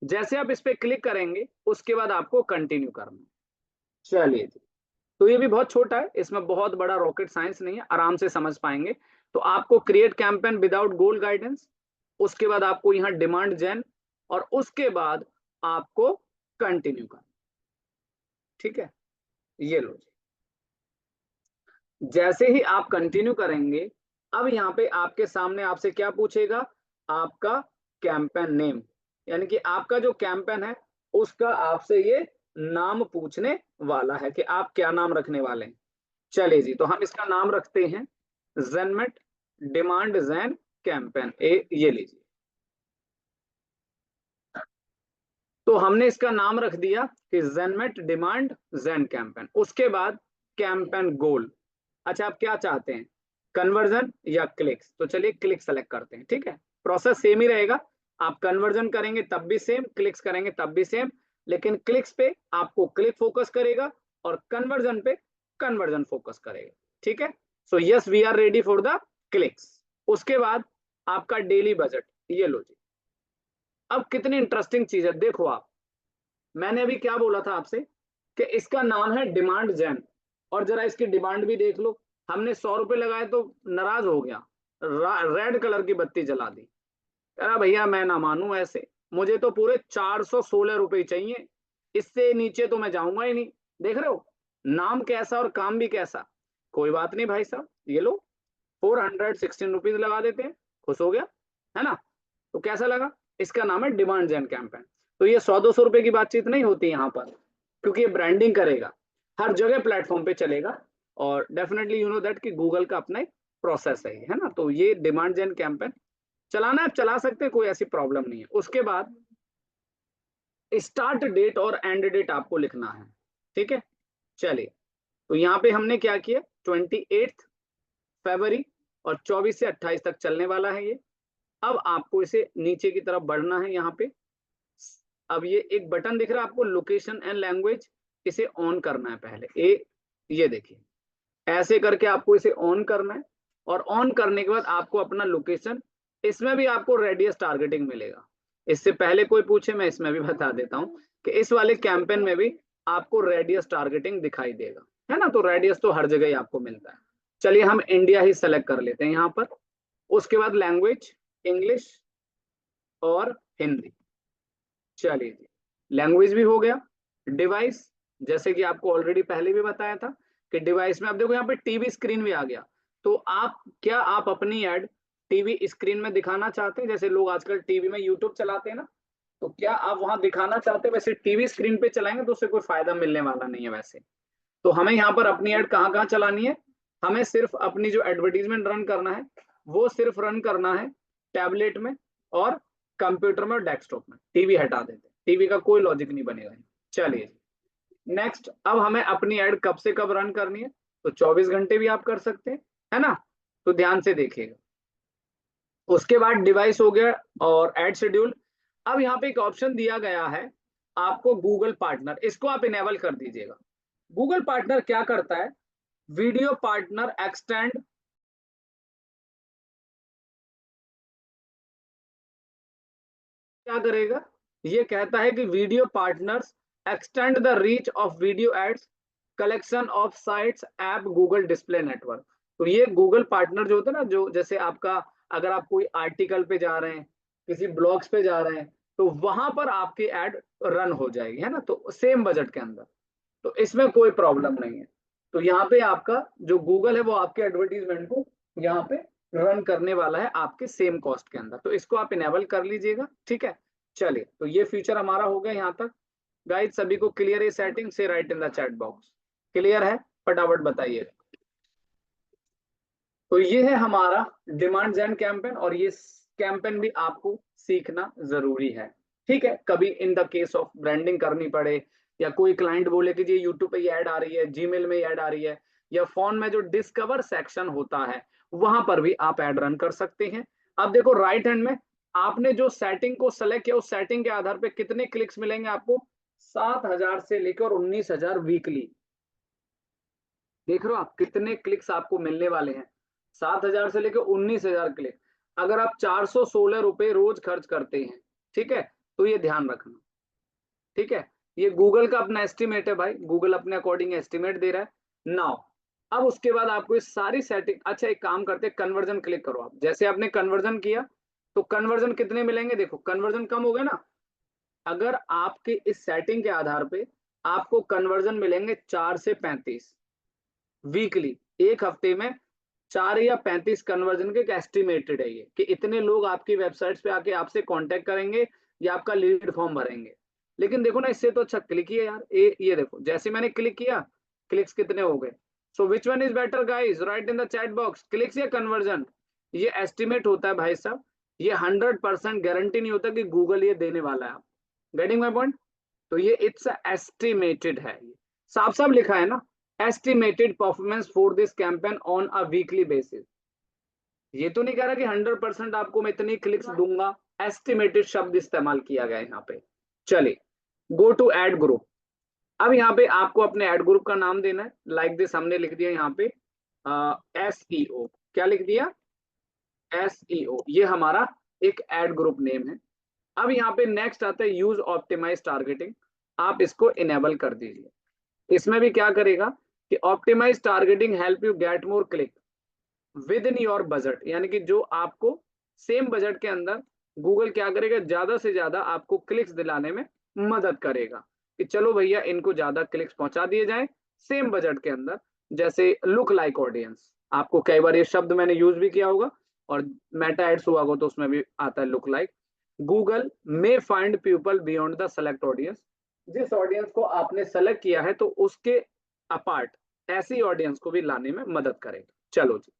जैसे आप इस पे क्लिक करेंगे उसके बाद आपको कंटिन्यू करना है। चलिए जी, तो ये भी बहुत छोटा है, इसमें बहुत बड़ा रॉकेट साइंस नहीं है, आराम से समझ पाएंगे। तो आपको क्रिएट कैंपेन विदाउट गोल गाइडेंस, उसके बाद आपको यहाँ डिमांड जेन, और उसके बाद आपको कंटिन्यू करना। ठीक है, ये लो जी। जैसे ही आप कंटिन्यू करेंगे, अब यहाँ पे आपके सामने आपसे क्या पूछेगा, आपका कैंपेन नेम, यानी कि आपका जो कैंपेन है उसका आपसे ये नाम पूछने वाला है कि आप क्या नाम रखने वाले हैं। चलिए जी, तो हम इसका नाम रखते हैं जेनमेट डिमांड जेन कैंपेन। ये लीजिए, तो हमने इसका नाम रख दिया कि जेनमेट डिमांड जेन कैंपेन। उसके बाद कैंपेन गोल। अच्छा, आप क्या चाहते हैं, कन्वर्जन या क्लिक्स? तो चलिए क्लिक सेलेक्ट करते हैं। ठीक है, प्रोसेस सेम ही रहेगा, आप कन्वर्जन करेंगे तब भी सेम, क्लिक्स करेंगे तब भी सेम, लेकिन क्लिक्स पे आपको क्लिक फोकस करेगा और कन्वर्जन पे कन्वर्जन फोकस करेगा। ठीक है, so yes we are ready for the clicks. उसके बाद आपका डेली बजट, ये लो जी। अब कितनी इंटरेस्टिंग चीज है, देखो आप, मैंने अभी क्या बोला था आपसे कि इसका नाम है डिमांड जेन, और जरा इसकी डिमांड भी देख लो। हमने 100 रुपए लगाए तो नाराज हो गया, रेड कलर की बत्ती जला दी, कह रहा भैया मैं ना मानूं ऐसे, मुझे तो पूरे 416 रुपए चाहिए, इससे नीचे तो मैं जाऊंगा ही नहीं। देख रहे हो, नाम कैसा और काम भी कैसा। कोई बात नहीं भाई साहब, ये लो 416 रुपीज लगा देते हैं, खुश हो गया, है ना। तो कैसा लगा, इसका नाम है डिमांड जेन कैंपेन। तो ये 100-200 रुपए की बातचीत नहीं होती यहाँ पर, क्योंकि ये ब्रांडिंग करेगा, हर जगह प्लेटफॉर्म पे चलेगा, और डेफिनेटली यू नो दैट कि गूगल का अपना एक प्रोसेस है ना। तो ये डिमांड जेन कैंपेन चलाना आप चला सकते हैं, कोई ऐसी प्रॉब्लम नहीं है। उसके बाद स्टार्ट डेट और एंड डेट आपको लिखना है। ठीक है, चलिए, तो यहाँ पे हमने क्या किया, 28 फरवरी, और 24 से 28 तक चलने वाला है ये। अब आपको इसे नीचे की तरफ बढ़ना है यहाँ पे। अब ये एक बटन दिख रहा है आपको, लोकेशन एंड लैंग्वेज, इसे ऑन करना है पहले। ये देखिए, ऐसे करके आपको इसे ऑन करना है, और ऑन करने के बाद आपको अपना लोकेशन, इसमें भी आपको रेडियस टारगेटिंग मिलेगा। इससे पहले कोई पूछे, मैं इसमें भी बता देता हूँ कि इस वाले कैंपेन में भी आपको रेडियस टारगेटिंग दिखाई देगा, है ना। तो रेडियस तो हर जगह ही आपको मिलता है। चलिए हम इंडिया ही सेलेक्ट कर लेते हैं यहाँ पर। उसके बाद लैंग्वेज, इंग्लिश और हिंदी। चलिए जी, लैंग्वेज भी हो गया। डिवाइस, जैसे कि आपको ऑलरेडी पहले भी बताया था कि डिवाइस में आप देखो यहाँ पे टीवी स्क्रीन भी आ गया। तो आप क्या, आप अपनी ऐड टीवी स्क्रीन में दिखाना चाहते हैं, जैसे लोग आजकल टीवी में यूट्यूब चलाते हैं ना, तो क्या आप वहां दिखाना चाहते हैं? वैसे टीवी स्क्रीन पे चलाएंगे तो उससे कोई फायदा मिलने वाला नहीं है वैसे। तो हमें यहाँ पर अपनी ऐड कहाँ कहाँ चलानी है? हमें सिर्फ अपनी जो एडवर्टीजमेंट रन करना है वो सिर्फ रन करना है टैबलेट में और कंप्यूटर में और डेस्कटॉप में। टीवी हटा देते हैं, टीवी का कोई लॉजिक नहीं बनेगा। चलिए नेक्स्ट, अब हमें अपनी ऐड कब से कब रन करनी है? तो 24 घंटे भी आप कर सकते हैं, है ना? तो ध्यान से देखिएगा। उसके बाद डिवाइस हो गया और एड शेड्यूल। अब यहाँ पे एक ऑप्शन दिया गया है आपको गूगल पार्टनर, इसको आप इनेबल कर दीजिएगा। गूगल पार्टनर क्या करता है? वीडियो पार्टनर एक्सटेंड क्या करेगा? ये कहता है कि video partners extend the reach of video ads collection of sites app Google display network. तो ये गूगल पार्टनर जो होता है ना, जो जैसे आपका अगर आप कोई आर्टिकल पे जा रहे हैं, किसी ब्लॉग्स पे जा रहे हैं, तो वहां पर आपकी एड रन हो जाएगी, है ना? तो सेम बजट के अंदर, तो इसमें कोई प्रॉब्लम नहीं है। तो यहाँ पे आपका जो गूगल है वो आपके एडवर्टीजमेंट को यहाँ पे रन करने वाला है आपके सेम कॉस्ट के अंदर, तो इसको आप इनेबल कर लीजिएगा, ठीक है? चलिए, तो ये फीचर हमारा हो गया यहाँ तक। गाइस सभी को क्लियर है सेटिंग से? Right in the chat box. Clear है? फटाफट बताइए। तो ये है हमारा डिमांड जेन कैंपेन, और ये कैंपेन भी आपको सीखना जरूरी है, ठीक है? कभी in the case of branding करनी पड़े, या कोई क्लाइंट बोले कि जी यूट्यूब पे ये ऐड आ रही है, जीमेल में ऐड आ रही है, या फोन में जो डिस्कवर सेक्शन होता है वहां पर भी आप ऐड रन कर सकते हैं। अब देखो राइट हैंड में आपने जो सेटिंग को सेलेक्ट किया, उस सेटिंग के आधार पे कितने क्लिक्स मिलेंगे आपको? 7,000 से लेकर 19,000 वीकली। देख रहे हो आप कितने क्लिक्स आपको मिलने वाले हैं? 7,000 से लेकर 19,000 क्लिक। अगर आप 416 रुपए रोज खर्च करते हैं, ठीक है, तो ये ध्यान रखना, ठीक है? ये गूगल का अपना एस्टिमेट है भाई, गूगल अपने अकॉर्डिंग एस्टिमेट दे रहा है नाउ। अब उसके बाद आपको ये सारी सेटिंग, अच्छा एक काम करते हैं, कन्वर्जन क्लिक करो आप। जैसे आपने कन्वर्जन किया तो कन्वर्जन कितने मिलेंगे? देखो कन्वर्जन कम हो गया ना। अगर आपके इस सेटिंग के आधार पे आपको कन्वर्जन मिलेंगे 4 से 35 वीकली, एक हफ्ते में 4 या 35 कन्वर्जन के एस्टिमेटेड है ये, कि इतने लोग आपकी वेबसाइट्स पे आके आपसे कांटेक्ट करेंगे या आपका लीड फॉर्म भरेंगे। लेकिन देखो ना, इससे तो अच्छा क्लिक ही है यार। ये देखो, जैसे मैंने क्लिक किया, क्लिक्स कितने हो गए? So which one is better guys? Write in the chat box, clicks या कन्वर्जन? ये एस्टिमेट होता है भाई साहब, ये 100% गारंटी नहीं होता कि गूगल ये देने वाला है। आप गेटिंग माई पॉइंट? तो ये इट्स एस्टिमेटेड है, साफ साफ लिखा है ना, estimated performance for this campaign on a weekly basis. ये तो नहीं कह रहा कि 100% आपको मैं इतनी क्लिक्स दूंगा, एस्टिमेटेड शब्द इस्तेमाल किया गया है यहाँ पे। चलिए, गो टू एड ग्रुप। अब यहाँ पे आपको अपने एड ग्रुप का नाम देना है, लाइक दिस हमने लिख दिया यहाँ पे SEO। क्या लिख दिया? SEO, ये हमारा एक एड ग्रुप नेम है। अब यहाँ पे नेक्स्ट आता है यूज ऑप्टिमाइज टारगेटिंग, आप इसको इनेबल कर दीजिए। इसमें भी क्या करेगा कि optimize targeting help you get more click within your budget, यानी कि जो आपको सेम बजट के अंदर गूगल क्या करेगा, ज्यादा से ज्यादा आपको क्लिक्स दिलाने में मदद करेगा, कि चलो भैया इनको ज्यादा क्लिक्स पहुंचा दिए जाएं सेम बजट के अंदर। जैसे लुक लाइक ऑडियंस, आपको कई बार ये शब्द मैंने यूज भी किया होगा, और मेटा एड्स हुआ होगा तो उसमें भी आता है look like. Google may find people beyond the select audience, जिस ऑडियंस को आपने सेलेक्ट किया है तो उसके अपार्ट ऐसी ऑडियंस को भी लाने में मदद करेगा। चलो जी,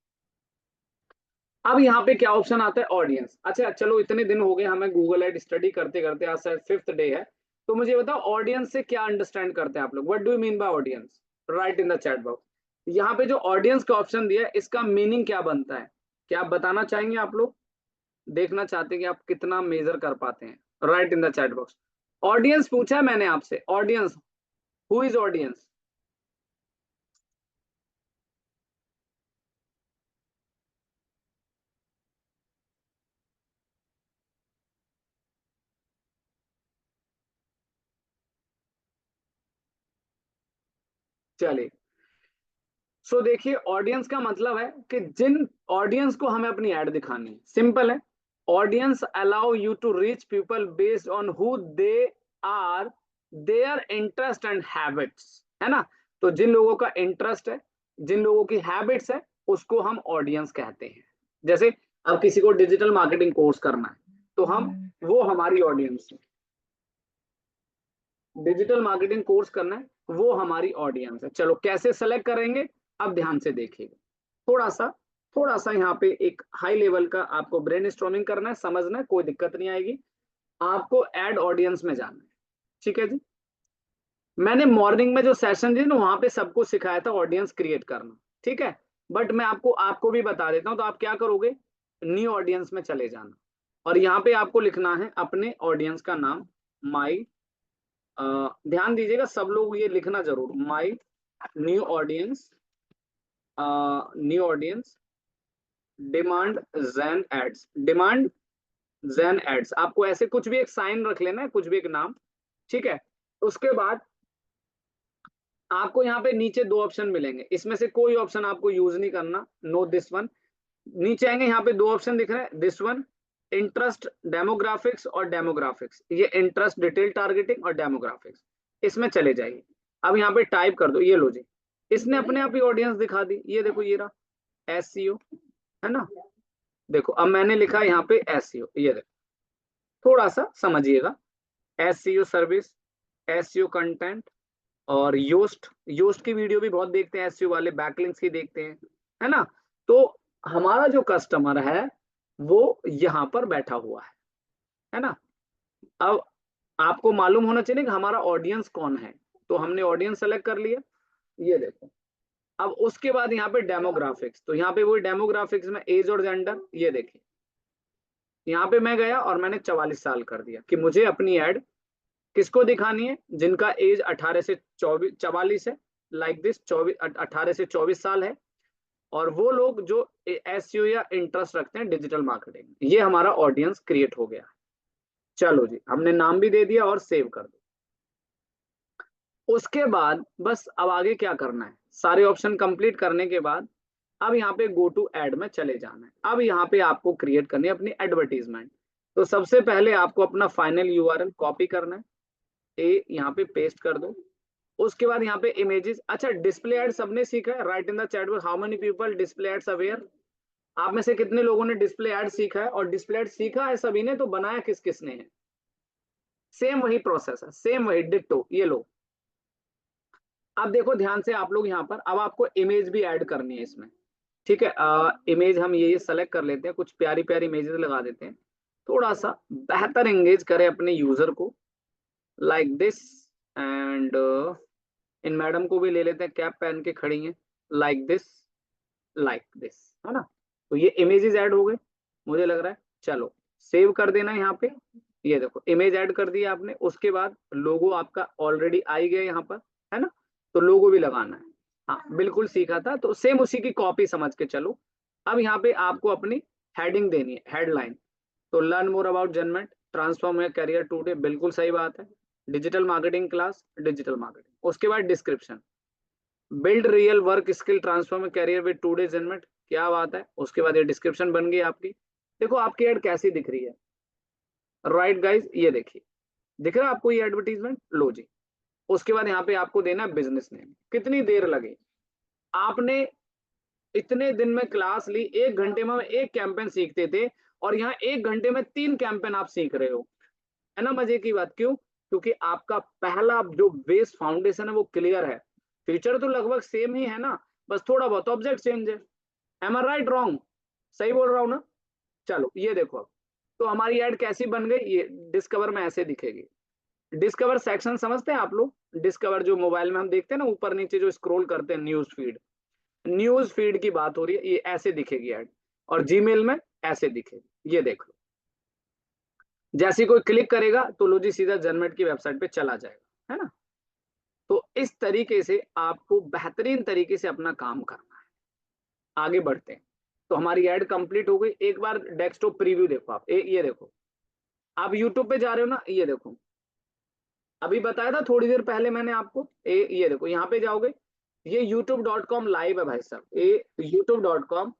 अब यहाँ पे क्या ऑप्शन आता है? ऑडियंस। अच्छा चलो, इतने दिन हो गए हमें गूगल एड स्टडी करते करते, आज शायद 5th डे है, तो मुझे बताओ ऑडियंस से क्या अंडरस्टैंड करते हैं आप लोग? What do you mean by audience? Right in the chat box. यहाँ पे जो ऑडियंस का ऑप्शन दिया है, इसका मीनिंग क्या बनता है? क्या आप बताना चाहेंगे? आप लोग देखना चाहते हैं कि आप कितना मेजर कर पाते हैं? Write in the chat box. Audience पूछा है मैंने आपसे, ऑडियंस, हु इज ऑडियंस? चलिए, सो देखिए, ऑडियंस का मतलब है कि जिन ऑडियंस को हमें अपनी ऐड दिखानी है, सिंपल है। Audience allow you to reach people based on who they are, their interest and habits, है ना? तो जिन लोगों का इंटरेस्ट है, जिन लोगों की हैबिट्स है, उसको हम ऑडियंस कहते हैं। जैसे अब किसी को डिजिटल मार्केटिंग कोर्स करना है तो हम वो हमारी ऑडियंस है, डिजिटल मार्केटिंग कोर्स करना है वो हमारी ऑडियंस है। चलो कैसे सेलेक्ट करेंगे, अब ध्यान से देखिएगा। थोड़ा सा यहाँ पे एक हाई लेवल का आपको ब्रेन स्टॉर्मिंग करना है, समझना है, कोई दिक्कत नहीं आएगी। आपको एड ऑडियंस में जाना है, ठीक है जी। मैंने मॉर्निंग में जो सेशन दी ना वहां पे सबको सिखाया था ऑडियंस क्रिएट करना, ठीक है। बट मैं आपको भी बता देता हूं, तो आप क्या करोगे, न्यू ऑडियंस में चले जाना और यहाँ पे आपको लिखना है अपने ऑडियंस का नाम, माई, ध्यान दीजिएगा सब लोग ये लिखना जरूर, my new audience, new audience demand gen ads, demand gen ads. आपको ऐसे कुछ भी एक साइन रख लेना है, कुछ भी एक नाम, ठीक है। उसके बाद आपको यहाँ पे नीचे दो ऑप्शन मिलेंगे, इसमें से कोई ऑप्शन आपको यूज नहीं करना, नो दिस वन। नीचे आएंगे, यहाँ पे दो ऑप्शन दिख रहे हैं, दिस वन, इंटरेस्ट डेमोग्राफिक्स और डेमोग्राफिक्स, ये इंटरेस्ट डिटेल टारगेटिंग और डेमोग्राफिक्स, इसमें चले जाइए। अब यहाँ पे टाइप कर दो, ये लो जी, इसने अपने आप ही ऑडियंस दिखा दी, ये देखो ये रहा एसईओ, है ना। देखो अब मैंने लिखा यहाँ पे एसईओ, ये देखो थोड़ा सा समझिएगा, एसईओ सर्विस, एसईओ कंटेंट और योस्ट की वीडियो भी बहुत देखते हैं एसईओ वाले, बैकलिंक्स की देखते हैं, है ना। तो हमारा जो कस्टमर है वो यहाँ पर बैठा हुआ है ना। अब आपको मालूम होना चाहिए कि हमारा ऑडियंस कौन है, तो हमने ऑडियंस सेलेक्ट कर लिया, ये देखो। अब उसके बाद यहाँ पे डेमोग्राफिक्स, तो यहाँ पे वही डेमोग्राफिक्स में एज और जेंडर, ये देखिए यहाँ पे मैं गया और मैंने 44 साल कर दिया कि मुझे अपनी एड किसको दिखानी है, जिनका एज 18 से 44 है, लाइक दिस 18 से 24 साल है, और वो लोग जो एसईओ या इंटरेस्ट रखते हैं डिजिटल मार्केटिंग, ये हमारा ऑडियंस क्रिएट हो गया। चलो जी, हमने नाम भी दे दिया और सेव कर दो। उसके बाद बस अब आगे क्या करना है, सारे ऑप्शन कंप्लीट करने के बाद अब यहाँ पे गो टू एड में चले जाना है। अब यहाँ पे आपको क्रिएट करनी है अपनी एडवर्टीजमेंट। तो सबसे पहले आपको अपना फाइनल यूआरएल कॉपी करना है, यहाँ पे पेस्ट कर दो। उसके बाद यहाँ पे इमेजेस, अच्छा डिस्प्ले एड सबने सीखा है, right in the chat box how many people display ads aware. आप में से कितने लोगों ने डिस्प्ले एड सीखा है, और डिस्प्ले एड सीखा है सभी ने, तो बनाया किस किसने है। सेम वही प्रोसेस है, सेम वही डिट्टो, ये लो। अब देखो ध्यान से आप लोग यहाँ पर, अब आपको इमेज भी ऐड करनी है इसमें, ठीक है। इमेज हम ये सेलेक्ट कर लेते हैं, कुछ प्यारी प्यारी इमेजेस लगा देते हैं, थोड़ा सा बेहतर एंगेज करें अपने यूजर को, like this. And in madam को भी ले लेते हैं, कैप पहन के खड़ी हैं, लाइक दिस, है ना। तो ये इमेजेस ऐड हो गए मुझे लग रहा है। चलो सेव कर देना यहाँ पे, ये देखो इमेज ऐड कर दिया आपने। उसके बाद लोगो आपका ऑलरेडी आ ही गया यहाँ पर, है ना, तो लोगो भी लगाना है। हाँ बिल्कुल सीखा था, तो सेम उसी की कॉपी समझ के चलो। अब यहाँ पे आपको अपनी हेडिंग देनी है, हेडलाइन। तो learn more about Janmate, transform your career today, बिल्कुल सही बात है। Digital marketing class, digital marketing. उसके बाद description, build real work skill transform career with today Janmate, क्या बात है। उसके बाद ये डिस्क्रिप्शन बन गई आपकी। देखो आपकी एड कैसी दिख रही है, राइट गाइज, ये देखिए दिख रहा है आपको ये एडवर्टीजमेंट, लो जी। उसके बाद यहाँ पे आपको देना बिजनेस नेम। कितनी देर लगे, आपने इतने दिन में क्लास ली, 1 घंटे में एक कैंपेन सीखते थे, और यहाँ 1 घंटे में 3 कैंपेन आप सीख रहे हो, है ना। मजे की बात, क्यों, क्योंकि आपका पहला जो बेस फाउंडेशन है वो क्लियर है। फीचर तो लगभग सेम ही है ना, बस थोड़ा बहुत ऑब्जेक्ट चेंज है। एम आई राइट रॉन्ग, सही बोल रहा हूँ ना। चलो ये देखो अब, तो हमारी एड कैसी बन गई, ये डिस्कवर में ऐसे दिखेगी। डिस्कवर सेक्शन समझते हैं आप लोग, डिस्कवर जो मोबाइल में हम देखते हैं ना, ऊपर नीचे जो स्क्रॉल करते हैं, न्यूज फीड की बात हो रही है, ये ऐसे दिखेगी एड। और जीमेल में ऐसे दिखेगी, ये देख लो। जैसे कोई क्लिक करेगा तो लो जी सीधा जनमेट की वेबसाइट पे चला जाएगा, है ना। तो इस तरीके से आपको बेहतरीन तरीके से अपना काम करना है। आगे बढ़ते हैं। तो हमारी एड कंप्लीट हो गई। एक बार डेस्कटॉप प्रीव्यू देखो आप, ये देखो आप यूट्यूब पे जा रहे हो ना, ये देखो अभी बताया था थोड़ी देर पहले मैंने आपको, ये देखो यहाँ पे जाओगे, ये youtube.com लाइव है भाई साहब, ये youtube.com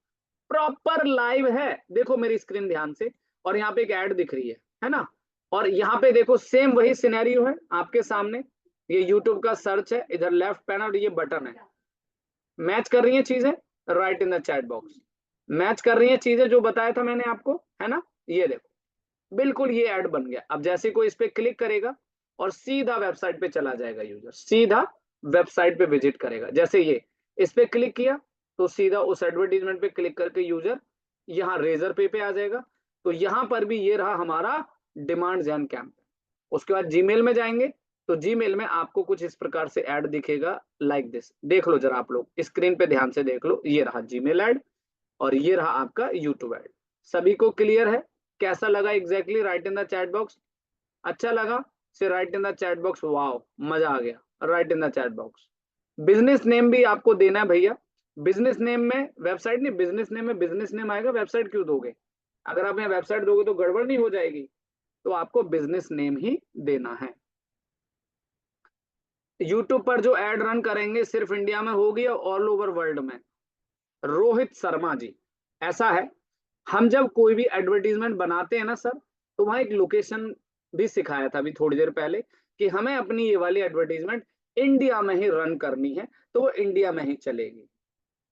प्रॉपर लाइव है। देखो मेरी स्क्रीन ध्यान से, और यहाँ पे एक ऐड दिख रही है ना। और यहाँ पे देखो सेम वही सिनेरियो है आपके सामने, ये यूट्यूब का सर्च है, इधर लेफ्ट पैनल और ये बटन है, मैच कर रही है चीजें, right in the chat box. Match कर रही है चीजें जो बताया था मैंने आपको, है ना। ये देखो बिल्कुल ये ऐड बन गया। अब जैसे कोई इस पे क्लिक करेगा और सीधा वेबसाइट पे चला जाएगा, यूजर सीधा वेबसाइट पे विजिट करेगा। जैसे ये इस पे क्लिक किया तो सीधा उस एडवर्टीजमेंट पे क्लिक करके यूजर यहाँ रेजर पे आ जाएगा। तो यहाँ पर भी ये रहा हमारा डिमांड जैन कैंपेन। उसके बाद जीमेल में जाएंगे तो जीमेल में आपको कुछ इस प्रकार से ऐड दिखेगा, लाइक दिस। देख लो जरा आप लोग स्क्रीन पे ध्यान से देख लो, ये रहा जीमेल ऐड और ये रहा आपका यूट्यूब ऐड। सभी को क्लियर है? कैसा लगा exactly? Right in the chat box. अच्छा लगा से right in the chat box. Wow मजा आ गया, right in the chat box. Business name भी आपको देना है भैया। बिजनेस नेम में वेबसाइट नहीं, बिजनेस नेम में बिजनेस नेम आएगा, वेबसाइट क्यों दोगे? अगर आप यहाँ वेबसाइट दोगे तो गड़बड़ नहीं हो जाएगी, तो आपको बिजनेस नेम ही देना है। यूट्यूब पर जो एड रन करेंगे सिर्फ इंडिया में होगी या ऑल ओवर वर्ल्ड में? रोहित शर्मा जी, ऐसा है हम जब कोई भी एडवर्टीजमेंट बनाते हैं ना सर, तो वहां एक लोकेशन भी सिखाया था अभी थोड़ी देर पहले कि हमें अपनी ये वाली एडवर्टीजमेंट इंडिया में ही रन करनी है, तो वो इंडिया में ही चलेगी।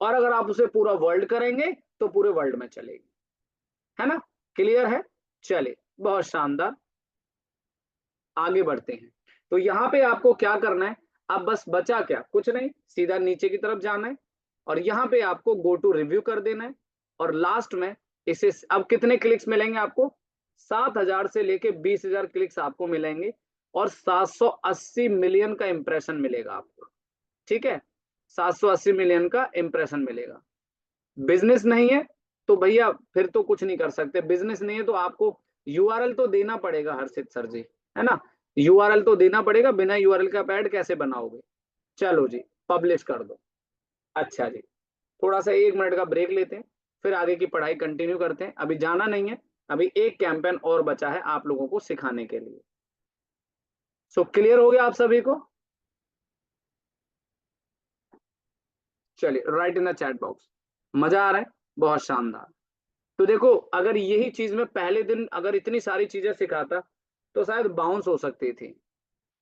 और अगर आप उसे पूरा वर्ल्ड करेंगे तो पूरे वर्ल्ड में चलेगी, है ना। क्लियर है? चलिए बहुत शानदार, आगे बढ़ते हैं। तो यहाँ पे आपको क्या करना है, अब बस बचा क्या, कुछ नहीं, सीधा नीचे की तरफ जाना है और यहाँ पे आपको गो टू रिव्यू कर देना है। और लास्ट में इसे अब कितने क्लिक्स मिलेंगे आपको? 7,000 से लेके 20,000 क्लिक्स आपको मिलेंगे और 780 मिलियन का इंप्रेशन मिलेगा आपको। ठीक है, 780 मिलियन का इंप्रेशन मिलेगा। बिजनेस नहीं है तो भैया फिर तो कुछ नहीं कर सकते। बिजनेस नहीं है तो आपको यूआरएल तो देना पड़ेगा हर्षित सर जी, है ना। यूआरएल तो देना पड़ेगा, बिना यूआरएल का ऐड कैसे बनाओगे? चलो जी पब्लिश कर दो। अच्छा जी, थोड़ा सा 1 मिनट का ब्रेक लेते हैं, फिर आगे की पढ़ाई कंटिन्यू करते हैं। अभी जाना नहीं है, अभी एक कैंपेन और बचा है आप लोगों को सिखाने के लिए। सो क्लियर हो गया आप सभी को? चलिए right in the chat box. मजा आ रहा है? बहुत शानदार। तो देखो अगर यही चीज मैं पहले दिन अगर इतनी सारी चीजें सिखाता तो शायद बाउंस हो सकती थी।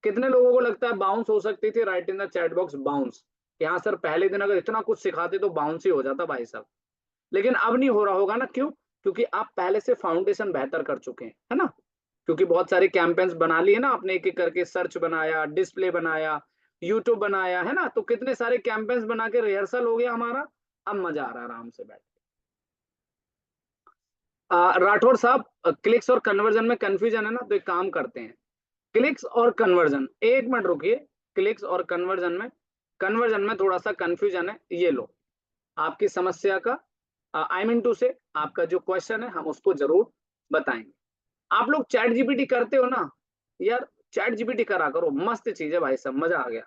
कितने लोगों को लगता है बाउंस हो सकती थी? Right in the chat box bounce. यहाँ सर पहले दिन अगर इतना कुछ सिखाते तो बाउंस ही हो जाता भाई साहब। लेकिन अब नहीं हो रहा होगा ना, क्यों? क्योंकि आप पहले से फाउंडेशन बेहतर कर चुके हैं, है ना। क्योंकि बहुत सारे कैंपेन्स बना लिए ना आपने, एक एक करके सर्च बनाया, डिस्प्ले बनाया, यूट्यूब बनाया, है ना। तो कितने सारे कैंपेन्स बना के रिहर्सल हो गया हमारा। अब मजा आ रहा है आराम से बैठ। राठौर साहब क्लिक्स और कन्वर्जन में कंफ्यूजन है ना, तो एक काम करते हैं। क्लिक्स और कन्वर्जन, 1 मिनट रुकिए। क्लिक्स और कन्वर्जन में थोड़ा सा कंफ्यूजन है, ये लो आपकी समस्या का आई मीन टू से आपका जो क्वेश्चन है हम उसको जरूर बताएंगे। आप लोग चैट जीपीटी करते हो ना यार, चैट जीपीटी करा करो, मस्त चीज है भाई साहब, मजा आ गया।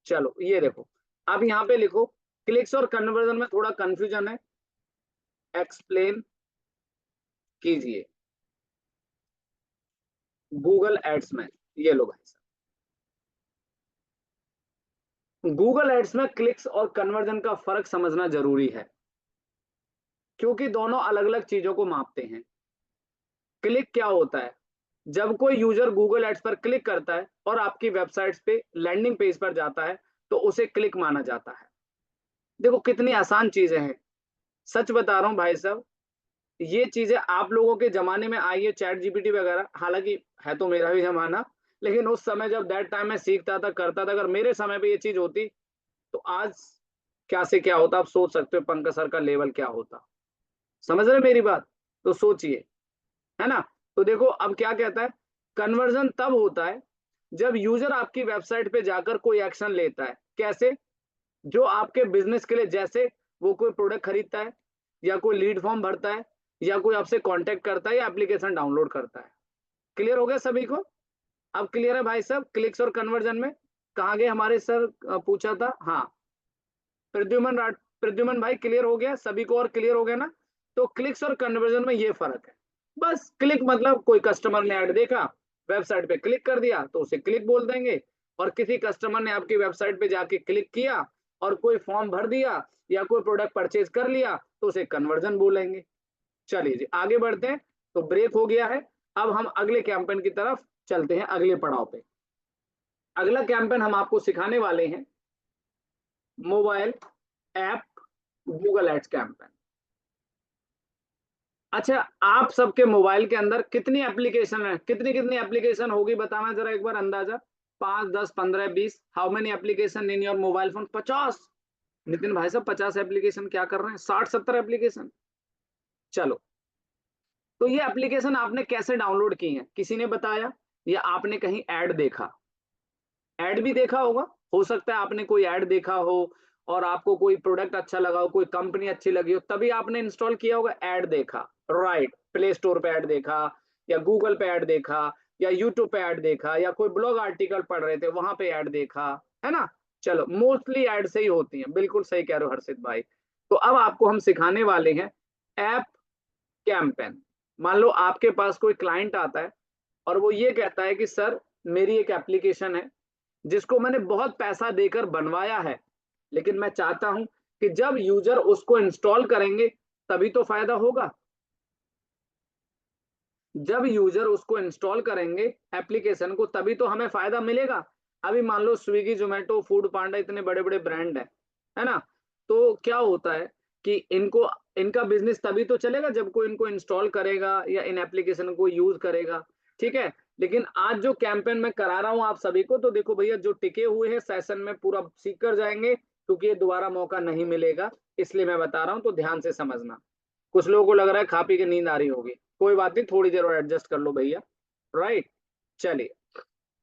चलो ये देखो, अब यहाँ पे लिखो क्लिक्स और कन्वर्जन में थोड़ा कंफ्यूजन है, एक्सप्लेन कीजिए गूगल एड्स में। ये लो भाई साहब, गूगल एड्स में क्लिक्स और कन्वर्जन का फर्क समझना जरूरी है, क्योंकि दोनों अलग अलग चीजों को मापते हैं। क्लिक क्या होता है? जब कोई यूजर गूगल एड्स पर क्लिक करता है और आपकी वेबसाइट पे लैंडिंग पेज पर जाता है तो उसे क्लिक माना जाता है। देखो कितनी आसान चीजें हैं, सच बता रहा हूं भाई साहब। ये चीजें आप लोगों के जमाने में आई है चैट जीपीटी वगैरह, हालांकि है तो मेरा भी जमाना, लेकिन उस समय जब दैट टाइम में सीखता था करता था, अगर मेरे समय पे ये चीज होती तो आज क्या से क्या होता। आप सोच सकते हो पंकज सर का लेवल क्या होता। समझ रहे मेरी बात? तो सोचिए, है ना। तो देखो अब क्या कहता है, कन्वर्जन तब होता है जब यूजर आपकी वेबसाइट पे जाकर कोई एक्शन लेता है। कैसे? जो आपके बिजनेस के लिए, जैसे वो कोई प्रोडक्ट खरीदता है या कोई लीड फॉर्म भरता है या कोई आपसे कांटेक्ट करता है या एप्लीकेशन डाउनलोड करता है। क्लियर हो गया सभी को? अब क्लियर है भाई साहब क्लिक्स और कन्वर्जन में? कहाँ गए हमारे सर, पूछा था हाँ। प्रद्युमन भाई क्लियर हो गया सभी को? और क्लियर हो गया ना? तो क्लिक्स और कन्वर्जन में ये फर्क है। बस क्लिक मतलब कोई कस्टमर ने ऐड देखा, वेबसाइट पे क्लिक कर दिया तो उसे क्लिक बोल देंगे। और किसी कस्टमर ने आपकी वेबसाइट पे जाके क्लिक किया और कोई फॉर्म भर दिया या कोई प्रोडक्ट परचेज कर लिया तो उसे कन्वर्जन बोलेंगे। चलिए जी आगे बढ़ते हैं। तो ब्रेक हो गया है, अब हम अगले कैंपेन की तरफ चलते हैं, अगले पड़ाव पे। अगला कैंपेन हम आपको सिखाने वाले हैं mobile app Google ads campaign. अच्छा, आप सबके मोबाइल के अंदर कितनी एप्लीकेशन है, कितनी कितनी एप्लीकेशन होगी बताना जरा एक बार अंदाजा। 5, 10, 15, 20, how many application in your mobile phone? 50। Nitin भाई साहब 50 एप्लीकेशन क्या कर रहे हैं, 60, 70 एप्लीकेशन। चलो, तो ये एप्लीकेशन आपने कैसे डाउनलोड की है, किसी ने बताया या आपने कहीं ऐड देखा? ऐड भी देखा होगा, हो सकता है आपने कोई ऐड देखा हो और आपको कोई प्रोडक्ट अच्छा लगा हो, कोई कंपनी अच्छी लगी हो, तभी आपने इंस्टॉल किया होगा। ऐड देखा, राइट, प्ले स्टोर पे ऐड देखा, या गूगल पे ऐड देखा, या यूट्यूब पे ऐड देखा, या कोई ब्लॉग आर्टिकल पढ़ रहे थे वहां पे ऐड देखा, है ना। चलो, मोस्टली ऐड से ही होती हैं, बिल्कुल सही कह रहे हो हर्षित भाई। तो अब आपको हम सिखाने वाले हैं ऐप कैंपेन। मान लो आपके पास कोई क्लाइंट आता है और वो ये कहता है कि सर, मेरी एक एप्लीकेशन है जिसको मैंने बहुत पैसा देकर बनवाया है, लेकिन मैं चाहता हूं कि जब यूजर उसको इंस्टॉल करेंगे तभी तो फायदा होगा। जब यूजर उसको इंस्टॉल करेंगे एप्लीकेशन को तभी तो हमें फायदा मिलेगा। अभी मान लो स्विगी, जोमेटो, फूड पांडा इतने बड़े बड़े ब्रांड है ना। तो क्या होता है कि इनको, इनका बिजनेस तभी तो चलेगा जब कोई इनको इंस्टॉल करेगा या इन एप्लीकेशन को यूज करेगा। ठीक है, लेकिन आज जो कैंपेन मैं करा रहा हूं आप सभी को, तो देखो भैया, जो टिके हुए हैं सेशन में पूरा सीख कर जाएंगे, क्योंकि ये दोबारा मौका नहीं मिलेगा, इसलिए मैं बता रहा हूं, तो ध्यान से समझना। कुछ लोगों को लग रहा है खा पी के नींद आ रही होगी, कोई बात नहीं, थोड़ी देर और एडजस्ट कर लो भैया। राइट, चलिए,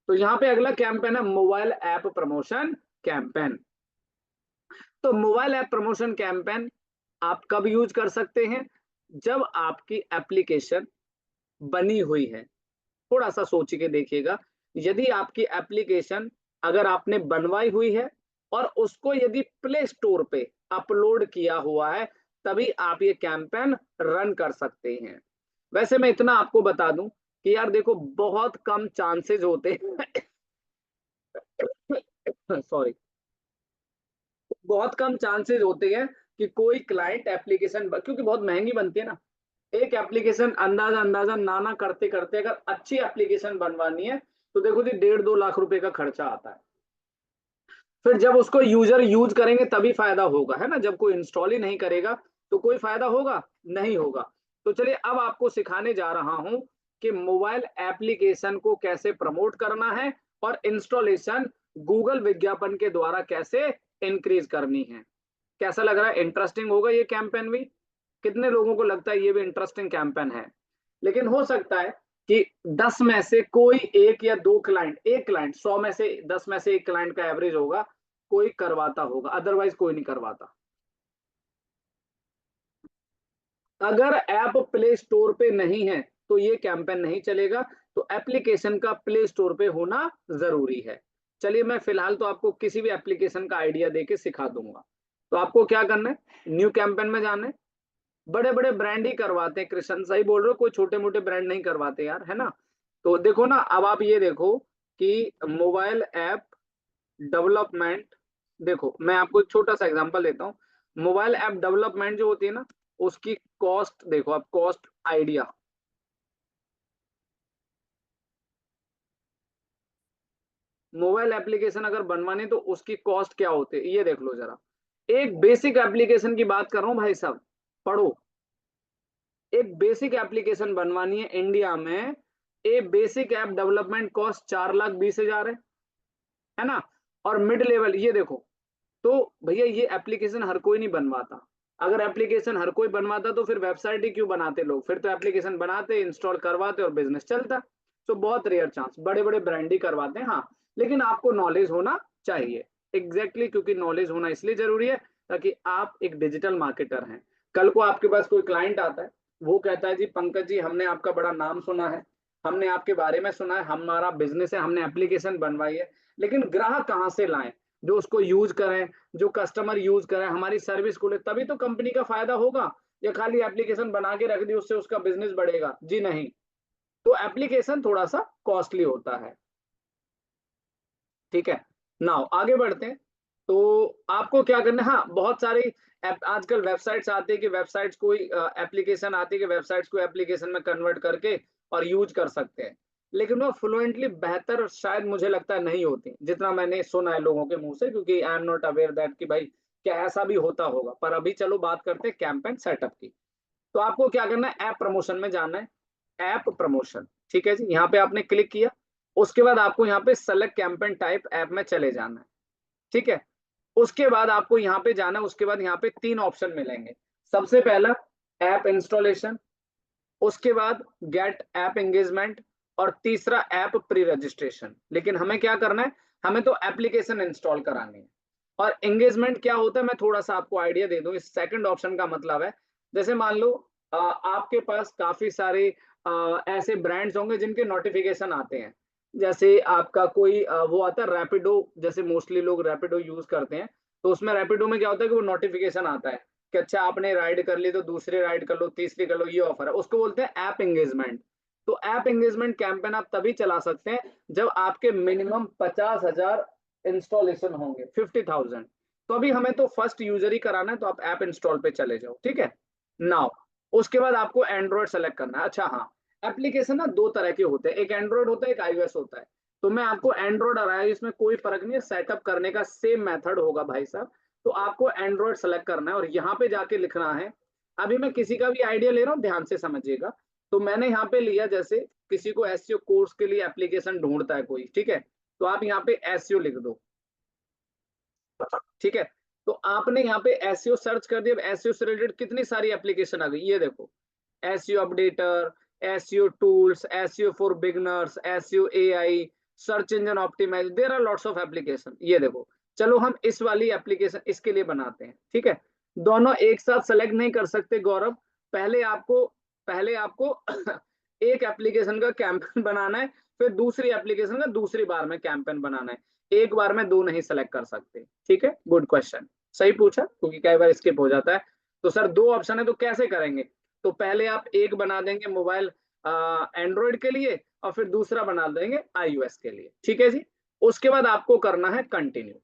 तो यहाँ पे अगला कैंपेन है मोबाइल ऐप प्रमोशन कैंपेन। तो मोबाइल ऐप प्रमोशन कैंपेन आप कब यूज कर सकते हैं? जब आपकी एप्लीकेशन बनी हुई है। थोड़ा सा सोच के देखिएगा, यदि आपकी एप्लीकेशन अगर आपने बनवाई हुई है और उसको यदि प्ले स्टोर पे अपलोड किया हुआ है, तभी आप ये कैंपेन रन कर सकते हैं। वैसे मैं इतना आपको बता दूं कि यार देखो, बहुत कम चांसेस होते हैं सॉरी, बहुत कम चांसेस होते हैं कि कोई क्लाइंट एप्लीकेशन, क्योंकि बहुत महंगी बनती है ना, एक एप्लीकेशन अंदाजा अंदाजा ना ना करते करते अगर अच्छी एप्लीकेशन बनवानी है तो देखो जी 1.5-2 लाख रुपए का खर्चा आता है। फिर जब उसको यूजर यूज करेंगे तभी फायदा होगा, है ना। जब कोई इंस्टॉल ही नहीं करेगा तो कोई फायदा होगा? नहीं होगा। तो चलिए, अब आपको सिखाने जा रहा हूं कि मोबाइल एप्लीकेशन को कैसे प्रमोट करना है और इंस्टॉलेशन गूगल विज्ञापन के द्वारा कैसे इंक्रीज करनी है। कैसा लग रहा है? इंटरेस्टिंग होगा ये कैंपेन भी? कितने लोगों को लगता है ये भी इंटरेस्टिंग कैंपेन है? लेकिन हो सकता है कि 10 में से कोई एक या दो क्लाइंट, एक क्लाइंट 100 में से 10 में से एक क्लाइंट का एवरेज होगा, कोई करवाता होगा, अदरवाइज कोई नहीं करवाता। अगर ऐप प्ले स्टोर पे नहीं है तो ये कैंपेन नहीं चलेगा। तो एप्लीकेशन का प्ले स्टोर पे होना जरूरी है। चलिए, मैं फिलहाल तो आपको किसी भी एप्लीकेशन का आइडिया देके सिखा दूंगा। तो आपको क्या करना है, न्यू कैंपेन में जाना है। बड़े बड़े ब्रांड ही करवाते हैं, कृष्ण सही बोल रहे हो, कोई छोटे मोटे ब्रांड नहीं करवाते यार, है ना। तो देखो ना, अब आप ये देखो कि मोबाइल ऐप डेवलपमेंट, देखो मैं आपको एक छोटा सा एग्जांपल देता हूँ। मोबाइल ऐप डेवलपमेंट जो होती है ना, उसकी कॉस्ट देखो आप, कॉस्ट आइडिया, मोबाइल एप्लीकेशन अगर बनवानी तो उसकी कॉस्ट क्या होती है ये देख लो जरा। एक बेसिक एप्लीकेशन की बात कर रहा हूँ भाई साहब, पढ़ो। एक बेसिक एप्लीकेशन बनवानी है इंडिया में, ए बेसिक ऐप डेवलपमेंट कॉस्ट 4,20,000 है ना। और मिड लेवल ये देखो, तो भैया ये एप्लीकेशन हर कोई नहीं बनवाता। अगर एप्लीकेशन हर कोई बनवाता तो फिर वेबसाइट ही क्यों बनाते लोग, फिर तो एप्लीकेशन बनाते, इंस्टॉल करवाते और बिजनेस चलता। तो बहुत रेयर चांस, बड़े बड़े ब्रांड ही करवाते हैं, हाँ। लेकिन आपको नॉलेज होना चाहिए, एग्जैक्टली क्योंकि नॉलेज होना इसलिए जरूरी है ताकि आप एक डिजिटल मार्केटर हैं। कल को आपके पास कोई क्लाइंट आता है, वो कहता है जी पंकज जी, हमने आपका बड़ा नाम सुना है, हमने आपके बारे में सुना है, हमारा बिजनेस है, हमने एप्लीकेशन बनवाई है, लेकिन ग्राहक कहाँ से लाएं जो उसको यूज करें, जो कस्टमर यूज करें, हमारी सर्विस को ले, तभी तो कंपनी का फायदा होगा। या खाली एप्लीकेशन बना के रख दी उससे उसका बिजनेस बढ़ेगा? जी नहीं। तो एप्लीकेशन थोड़ा सा कॉस्टली होता है। ठीक है, नाउ आगे बढ़ते हैं। तो आपको क्या करना है, हाँ बहुत सारी आजकल वेबसाइट्स आती है कि वेबसाइट्स कोई एप्लीकेशन आती है कि वेबसाइट्स को एप्लीकेशन में कन्वर्ट करके और यूज कर सकते हैं, लेकिन वो फ्लुएंटली बेहतर शायद मुझे लगता है नहीं होती जितना मैंने सुना है लोगों के मुंह से, क्योंकि I am not aware that कि भाई क्या ऐसा भी होता होगा, पर अभी चलो बात करते हैं कैंपेन सेटअप की। तो आपको क्या करना है, ऐप प्रमोशन में जाना है, ऐप प्रमोशन, ठीक है जी। यहाँ पे आपने क्लिक किया, उसके बाद आपको यहाँ पे सेलेक्ट कैंपेन टाइप ऐप में चले जाना है, ठीक है। उसके बाद आपको यहाँ पे जाना है, उसके बाद यहाँ पे 3 ऑप्शन मिलेंगे। सबसे पहला ऐप इंस्टॉलेशन, उसके बाद गेट ऐप एंगेजमेंट, और तीसरा ऐप प्री रजिस्ट्रेशन। लेकिन हमें क्या करना है, हमें तो एप्लीकेशन इंस्टॉल करानी है। और एंगेजमेंट क्या होता है, मैं थोड़ा सा आपको आइडिया दे दूं। इस सेकंड ऑप्शन का मतलब है, जैसे मान लो आपके पास काफी सारे ऐसे ब्रांड्स होंगे जिनके नोटिफिकेशन आते हैं। जैसे आपका कोई वो आता है रैपिडो, जैसे मोस्टली लोग रैपिडो यूज करते हैं, तो उसमें रैपिडो में क्या होता है कि वो नोटिफिकेशन आता है कि अच्छा आपने राइड कर ली तो दूसरी राइड कर लो, तीसरी कर लो, ये ऑफर है, उसको बोलते हैं ऐप एंगेजमेंट। तो ऐप एंगेजमेंट कैंपेन आप तभी चला सकते हैं जब आपके मिनिमम 50,000 इंस्टॉलेशन होंगे, 50,000। तो अभी हमें तो फर्स्ट यूजर ही कराना है, तो आप ऐप इंस्टॉल पे चले जाओ, ठीक है। नाउ उसके बाद आपको एंड्रॉइड सेलेक्ट करना है। अच्छा हाँ, एप्लीकेशन ना 2 तरह के होते हैं, एक एंड्रॉइड होता है, एक iOS होता है। तो मैं आपको एंड्रॉइड और iOS में कोई फर्क नहीं है, सेटअप करने का सेम मेथड होगा भाई साहब। तो आपको एंड्रॉइड सेलेक्ट करना है और यहाँ पे जाके लिखना है, अभी मैं किसी का भी आइडिया ले रहा हूँ, ध्यान से समझिएगा। तो मैंने यहाँ पे लिया, जैसे किसी को एसईओ कोर्स के लिए एप्लीकेशन ढूंढता है कोई, ठीक है, तो आप यहाँ पे एसईओ लिख दो, ठीक है। तो आपने यहाँ पे एसईओ सर्च कर दिया, अब एसईओ से रिलेटेड कितनी सारी एप्लीकेशन आ गई, ये देखो, SEO updater, SEO tools, SEO for beginners, SEO AI, search engine optimize, there are lots of application, ये देखो। चलो हम इस वाली एप्लीकेशन इसके लिए बनाते हैं, ठीक है। दोनों एक साथ सेलेक्ट नहीं कर सकते गौरव, पहले आपको एक एप्लीकेशन का कैंपेन बनाना है, फिर दूसरी एप्लीकेशन का दूसरी बार में कैंपेन बनाना है, एक बार में 2 नहीं सेलेक्ट कर सकते, ठीक है। गुड क्वेश्चन, सही पूछा, क्योंकि कई बार स्किप हो जाता है। तो सर 2 ऑप्शन है, तो कैसे करेंगे, तो पहले आप एक बना देंगे मोबाइल एंड्रॉइड के लिए, और फिर दूसरा बना देंगे iOS के लिए, ठीक है जी। उसके बाद आपको करना है कंटिन्यू।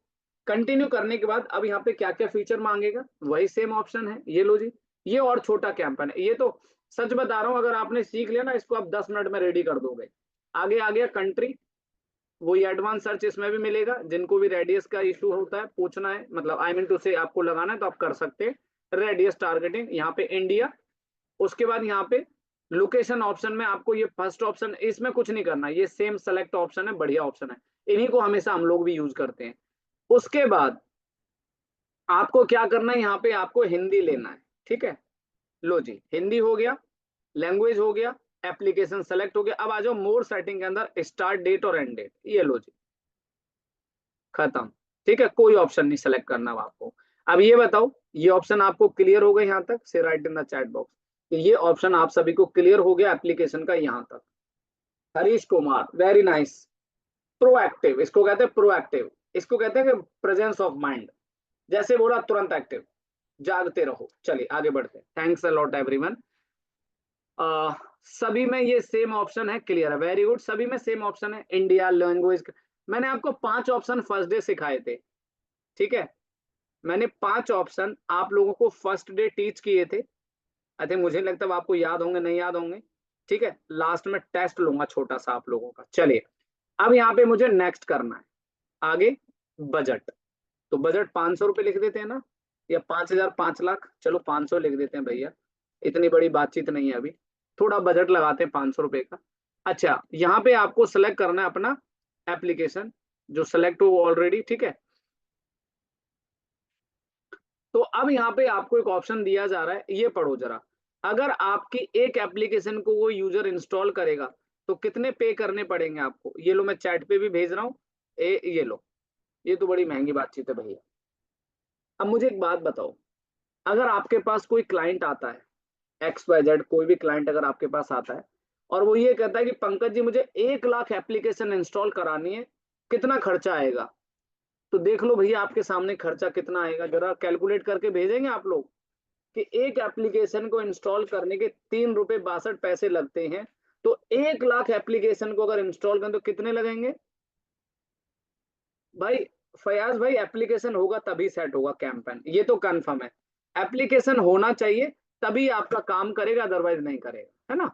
कंटिन्यू करने के बाद अब यहाँ पे क्या क्या फीचर मांगेगा, वही सेम ऑप्शन है, ये लो जी। ये और छोटा कैंपेन है, ये तो सच बता रहा हूँ, अगर आपने सीख लिया ना इसको, आप 10 मिनट में रेडी कर दोगे। आगे आ गया कंट्री, वही एडवांस सर्च इसमें भी मिलेगा, जिनको भी रेडियस का इशू होता है, पूछना है, मतलब आई मीन टू से आपको लगाना है, तो आप कर सकते हैं। रेडियस टारगेटिंग, यहाँ पे इंडिया। उसके बाद यहाँ पे लोकेशन ऑप्शन में आपको ये फर्स्ट ऑप्शन, इसमें कुछ नहीं करना, ये सेम सेलेक्ट ऑप्शन है, बढ़िया ऑप्शन है, इन्हीं को हमेशा हम लोग भी यूज करते हैं। उसके बाद आपको क्या करना है, यहाँ पे आपको हिंदी लेना है, ठीक है। लो जी, हिंदी हो गया, लैंग्वेज हो गया, एप्लीकेशन सेलेक्ट हो गया। अब आ जाओ मोर सेटिंग के अंदर, स्टार्ट डेट और एंड डेट, ये लो जी, खत्म, ठीक है। कोई ऑप्शन नहीं सेलेक्ट करना अब आपको। अब ये बताओ, ये ऑप्शन आपको क्लियर हो गए यहाँ तक से, right in the chat box. तो ये ऑप्शन आप सभी को क्लियर हो गया एप्लीकेशन का यहाँ तक। Harish Kumar, very nice. Proactive, इसको कहते हैं प्रोएक्टिव, इसको कहते हैं कि प्रेजेंस ऑफ माइंड, जैसे बोला तुरंत एक्टिव, जागते रहो। चलिए आगे बढ़ते हैं, थैंक्स अ लॉट एवरीवन। सभी में ये सेम ऑप्शन है, क्लियर है, वेरी गुड, सभी में सेम ऑप्शन है। इंडिया लैंग्वेज, मैंने आपको 5 ऑप्शन फर्स्ट डे सिखाए थे, ठीक है। मैंने 5 ऑप्शन आप लोगों को फर्स्ट डे टीच किए थे। आई थिंक, मुझे लगता है आपको याद होंगे, नहीं याद होंगे, ठीक है। लास्ट में टेस्ट लूंगा छोटा सा आप लोगों का। चलिए अब यहाँ पे मुझे नेक्स्ट करना है, आगे बजट। तो बजट 500 रुपये लिख देते हैं ना, या 5,000, 5 लाख, चलो 500 लिख देते हैं भैया, इतनी बड़ी बातचीत नहीं है अभी, थोड़ा बजट लगाते हैं 500 रुपये का। अच्छा, यहाँ पे आपको सेलेक्ट करना है अपना एप्लीकेशन, जो सेलेक्ट हो ऑलरेडी, ठीक है। तो अब यहाँ पे आपको एक ऑप्शन दिया जा रहा है, ये पढ़ो जरा। अगर आपकी एक एप्लीकेशन को वो यूजर इंस्टॉल करेगा तो कितने पे करने पड़ेंगे आपको, ये लो मैं चैट पे भी भेज रहा हूँ, ये लो, ये तो बड़ी महंगी बातचीत है भैया। अब मुझे एक बात बताओ, अगर आपके पास कोई क्लाइंट आता है, XYZ कोई भी क्लाइंट अगर आपके पास आता है, और वो ये कहता है कि पंकज जी मुझे 1 लाख एप्लीकेशन इंस्टॉल करानी है, कितना खर्चा आएगा। तो देख लो भैया आपके सामने खर्चा कितना आएगा, जरा कैलकुलेट करके भेजेंगे आप लोग, कि एक एप्लीकेशन को इंस्टॉल करने के 3 रुपए 62 पैसे लगते हैं। तो 1 लाख एप्लीकेशन को अगर इंस्टॉल करें तो कितने लगेंगे भाई। फयाज भाई, एप्लीकेशन होगा तभी सेट होगा कैंपेन, ये तो कंफर्म है। एप्लीकेशन होना चाहिए तभी आपका काम करेगा, अदरवाइज नहीं करेगा, है ना।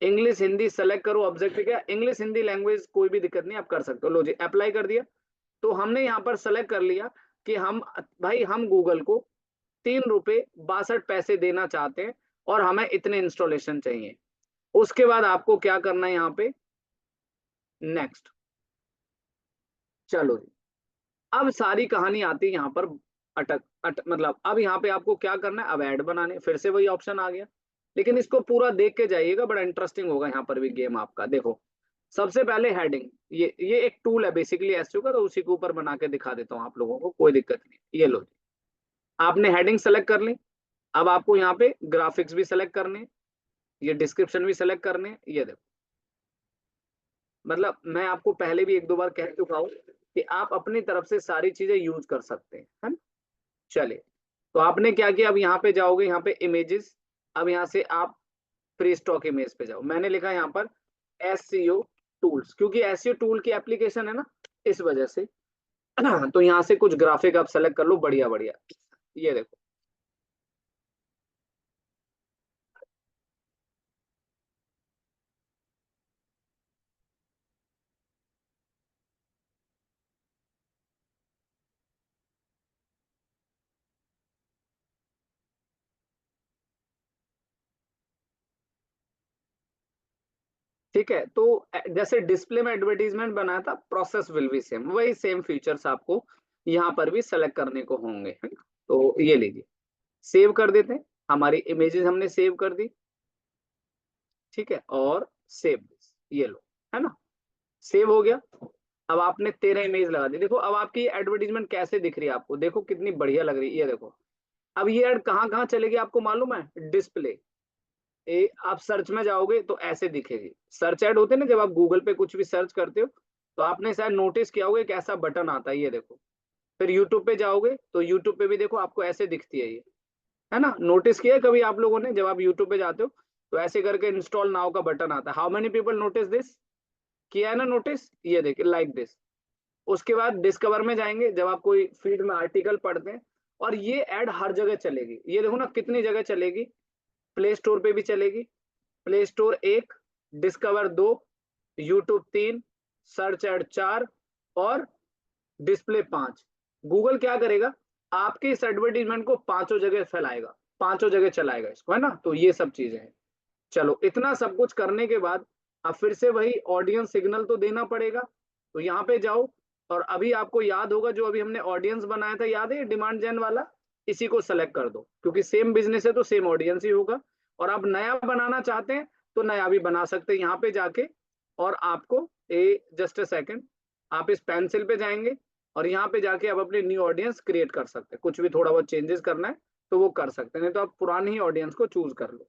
इंग्लिश हिंदी सेलेक्ट करो, ऑब्जेक्ट क्या, इंग्लिश हिंदी लैंग्वेज कोई भी दिक्कत नहीं, आप कर सकते हो। लो जी, अप्लाई कर दिया। तो हमने यहाँ पर सेलेक्ट कर लिया कि हम गूगल को 3 रुपये 62 पैसे देना चाहते हैं और हमें इतने इंस्टॉलेशन चाहिए। उसके बाद आपको क्या करना है यहाँ पे, नेक्स्ट। चलो जी, अब सारी कहानी आती है यहाँ पर मतलब अब यहाँ पे आपको क्या करना है, अब ऐड बनाने, फिर से वही ऑप्शन आ गया। लेकिन इसको पूरा देख के जाइएगा, बड़ा इंटरेस्टिंग होगा यहाँ पर भी गेम आपका। देखो सबसे पहले हेडिंग, ये एक टूल है बेसिकली एसईओ का, तो उसी के ऊपर बना के दिखा देता हूँ आप लोगों को, कोई दिक्कत नहीं। ये लो जी, आपने हेडिंग सेलेक्ट कर ली। अब आपको यहाँ पे ग्राफिक्स भी सेलेक्ट करने हैं, ये डिस्क्रिप्शन भी सेलेक्ट करने हैं। ये देखो, मतलब मैं आपको पहले भी 1-2 बार कह चुका हूँ कि आप अपनी तरफ से सारी चीजें यूज कर सकते हैं, है ना। चलिए, तो आपने क्या किया, अब यहाँ पे जाओगे, यहाँ पे इमेजेस, अब यहाँ से आप प्री स्टॉक इमेज पे जाओ। मैंने लिखा यहाँ पर एसईओ टूल्स, क्योंकि एसईओ टूल की एप्लीकेशन है ना, इस वजह से। तो यहाँ से कुछ ग्राफिक आप सेलेक्ट कर लो, बढ़िया बढ़िया। ये देखो, ठीक है। तो जैसे डिस्प्ले में एडवर्टीजमेंट बनाया था, प्रोसेस विल बी सेम, वही सेम फीचर्स आपको यहाँ पर भी सेलेक्ट करने को होंगे, है ना? तो ये लीजिए, सेव कर देते हैं। हमारी इमेजेस हमने सेव कर दी, ठीक है, और सेव दिस, ये लो, है ना, सेव हो गया। अब आपने 13 इमेज लगा दी। देखो अब आपकी एडवर्टीजमेंट कैसे दिख रही है आपको, देखो कितनी बढ़िया लग रही है। ये देखो, अब ये ऐड कहाँ कहाँ चलेगी आपको मालूम है, डिस्प्ले। आप सर्च में जाओगे तो ऐसे दिखेगी। सर्च ऐड होते हैं ना, जब आप गूगल पे कुछ भी सर्च करते हो, तो आपने शायद नोटिस किया होगा एक ऐसा बटन आता है, ये देखो। फिर यूट्यूब पे जाओगे तो यूट्यूब पे भी देखो आपको ऐसे दिखती है ये, है ना। नोटिस किया है कभी आप लोगों ने, जब आप यूट्यूब पे जाते हो तो ऐसे करके इंस्टॉल नाउ का बटन आता है। How many people notice this, किया है ना नोटिस, ये देखिए, लाइक दिस। उसके बाद डिस्कवर में जाएंगे, जब आप कोई फीड में आर्टिकल पढ़ते हैं, और ये ऐड हर जगह चलेगी। ये देखो ना कितनी जगह चलेगी, प्ले स्टोर पे भी चलेगी, play store 1, discover 2, YouTube 3, search add 4, और डिस्प्ले 5। गूगल क्या करेगा, आपके इस एडवर्टीजमेंट को पांचों जगह फैलाएगा, पांचों जगह चलाएगा इसको, है ना। तो ये सब चीजें हैं। चलो, इतना सब कुछ करने के बाद अब फिर से वही ऑडियंस सिग्नल तो देना पड़ेगा। तो यहाँ पे जाओ, और अभी आपको याद होगा जो अभी हमने ऑडियंस बनाया था, याद है, डिमांड जेन वाला, इसी को सेलेक्ट कर दो, क्योंकि सेम बिजनेस है तो सेम ऑडियंस ही होगा। और आप नया बनाना चाहते हैं तो नया भी बना सकते हैं यहाँ पे जाके। और आपको जस्ट अ सेकेंड, आप इस पेंसिल पे जाएंगे और यहाँ पे जाके आप अपनी न्यू ऑडियंस क्रिएट कर सकते हैं। कुछ भी थोड़ा बहुत चेंजेस करना है तो वो कर सकते हैं, नहीं तो आप पुरानी ही ऑडियंस को चूज कर लो।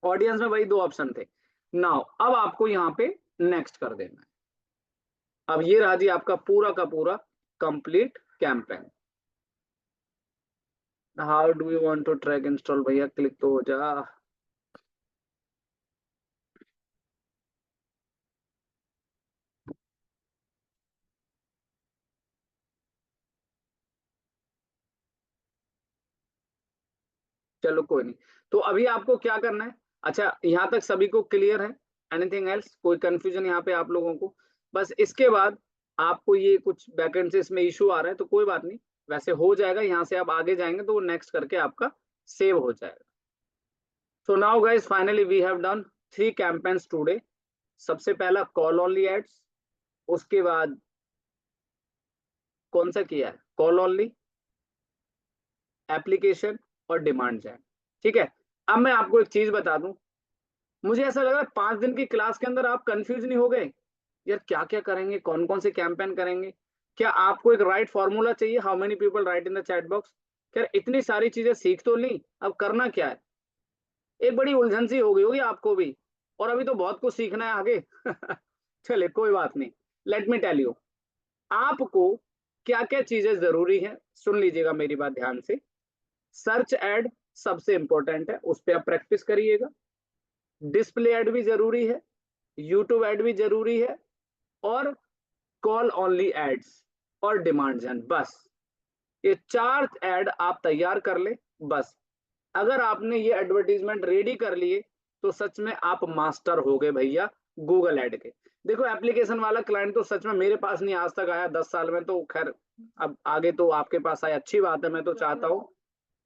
ऑडियंस में वही 2 ऑप्शन थे। नाउ अब आपको यहाँ पे नेक्स्ट कर देना है। अब ये रहा जी आपका पूरा का पूरा complete campaign. How do you want to track install, भैया क्लिक तो हो जा। चलो कोई नहीं। तो अभी आपको क्या करना है, अच्छा यहाँ तक सभी को क्लियर है, एनीथिंग एल्स, कोई कंफ्यूजन यहाँ पे आप लोगों को। बस इसके बाद आपको ये कुछ बैकएंड से इसमें इशू आ रहा है तो कोई बात नहीं, वैसे हो जाएगा। यहाँ से आप आगे जाएंगे तो वो नेक्स्ट करके आपका सेव हो जाएगा। So now guys, finally we have done 3 campaigns today. सबसे पहला कॉल ओनली एड्स, उसके बाद कौन सा किया है, कॉल ओनली, एप्लीकेशन, और डिमांड जैन। ठीक है। अब मैं आपको एक चीज बता दूं, मुझे ऐसा लग रहा है 5 दिन की क्लास के अंदर आप कंफ्यूज नहीं हो गए यार, क्या क्या करेंगे, कौन कौन से कैंपेन करेंगे। क्या आपको एक राइट फॉर्मूला चाहिए, how many people right in the chat box. क्या इतनी सारी चीजें सीख तो ली, अब करना क्या है। एक बड़ी उलझन सी हो गई होगी आपको भी, और अभी तो बहुत कुछ सीखना है आगे। चले कोई बात नहीं, लेट मी टेल यू, आपको क्या क्या चीजें जरूरी है, सुन लीजिएगा मेरी बात ध्यान से। सर्च एड सबसे इंपॉर्टेंट है, उस पर आप प्रैक्टिस करिएगा। डिस्प्ले एड भी जरूरी है, यूट्यूब एड भी जरूरी है, और कॉल ओनली एड्स, और डिमांड जन, बस ये 4 एड आप तैयार कर ले। बस अगर आपने ये एडवर्टीजमेंट रेडी कर लिए तो सच में आप मास्टर हो गए भैया गूगल एड के। देखो एप्लीकेशन वाला क्लाइंट तो सच में मेरे पास नहीं आज तक आया 10 साल में, तो खैर अब आगे तो आपके पास आए, अच्छी बात है, मैं तो चाहता हूँ।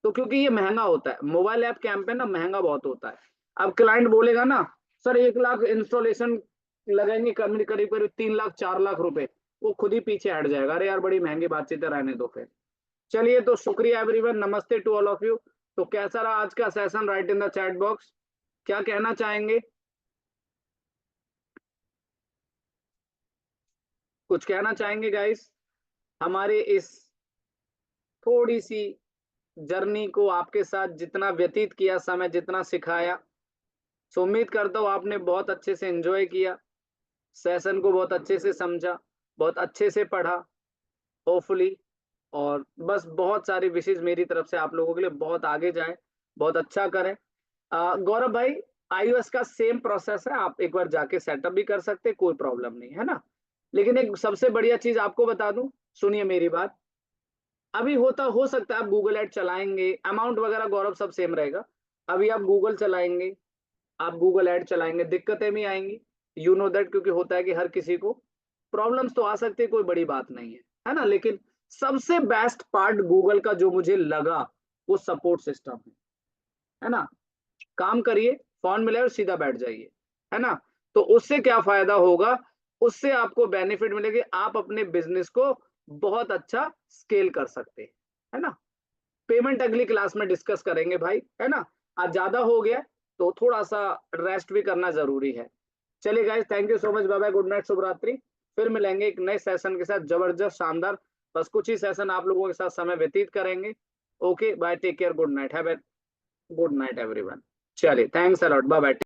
तो क्योंकि ये महंगा होता है, मोबाइल ऐप कैंपेन ना महंगा बहुत होता है। अब क्लाइंट बोलेगा ना सर 1 लाख इंस्टॉलेशन लगेंगे, करीब करीब 3 लाख 4 लाख रुपए, वो खुद ही पीछे हट जाएगा, अरे यार बड़ी महंगी बातचीत है, रहने दो फिर। चलिए, तो शुक्रिया एवरीवन, नमस्ते टू ऑल ऑफ यू। तो कैसा रहा आज का session, right in the chat box, क्या कहना चाहेंगे, कुछ कहना चाहेंगे गाइस हमारे इस थोड़ी सी जर्नी को आपके साथ जितना व्यतीत किया समय, जितना सिखाया, सो उम्मीद करता हूँ आपने बहुत अच्छे से एंजॉय किया, सेशन को बहुत अच्छे से समझा, बहुत अच्छे से पढ़ा होपफुली। और बस बहुत सारी विशेष मेरी तरफ से आप लोगों के लिए, बहुत आगे जाए, बहुत अच्छा करें। गौरव भाई, iOS का सेम प्रोसेस है, आप एक बार जाके सेटअप भी कर सकते हैं, कोई प्रॉब्लम नहीं है ना। लेकिन एक सबसे बढ़िया चीज आपको बता दूं, सुनिए मेरी बात, अभी होता हो सकता है आप गूगल एड चलाएंगे, अमाउंट वगैरह गौरव सब सेम रहेगा। अभी आप गूगल चलाएंगे, आप गूगल एड चलाएंगे, दिक्कतें भी आएंगी, यू नो दैट, क्योंकि होता है कि हर किसी को प्रॉब्लम्स तो आ सकती है, कोई बड़ी बात नहीं है ना। लेकिन सबसे बेस्ट पार्ट गूगल का जो मुझे लगा, वो सपोर्ट सिस्टम है ना। काम करिए, फोन मिले और सीधा बैठ जाइए, है ना। तो उससे क्या फायदा होगा, उससे आपको बेनिफिट मिलेगी, आप अपने बिजनेस को बहुत अच्छा स्केल कर सकते हैं, है ना। पेमेंट अगली क्लास में डिस्कस करेंगे भाई, है ना। आज ज्यादा हो गया तो थोड़ा सा रेस्ट भी करना जरूरी है। चलिए guys, thank you so much, bye bye, good night, शुभ रात्रि। फिर मिलेंगे एक नए सेशन के साथ, जबरदस्त शानदार, बस कुछ ही सेशन आप लोगों के साथ समय व्यतीत करेंगे। Okay bye, take care, good night, have a good night everyone. चलिए, thanks a lot, bye bye.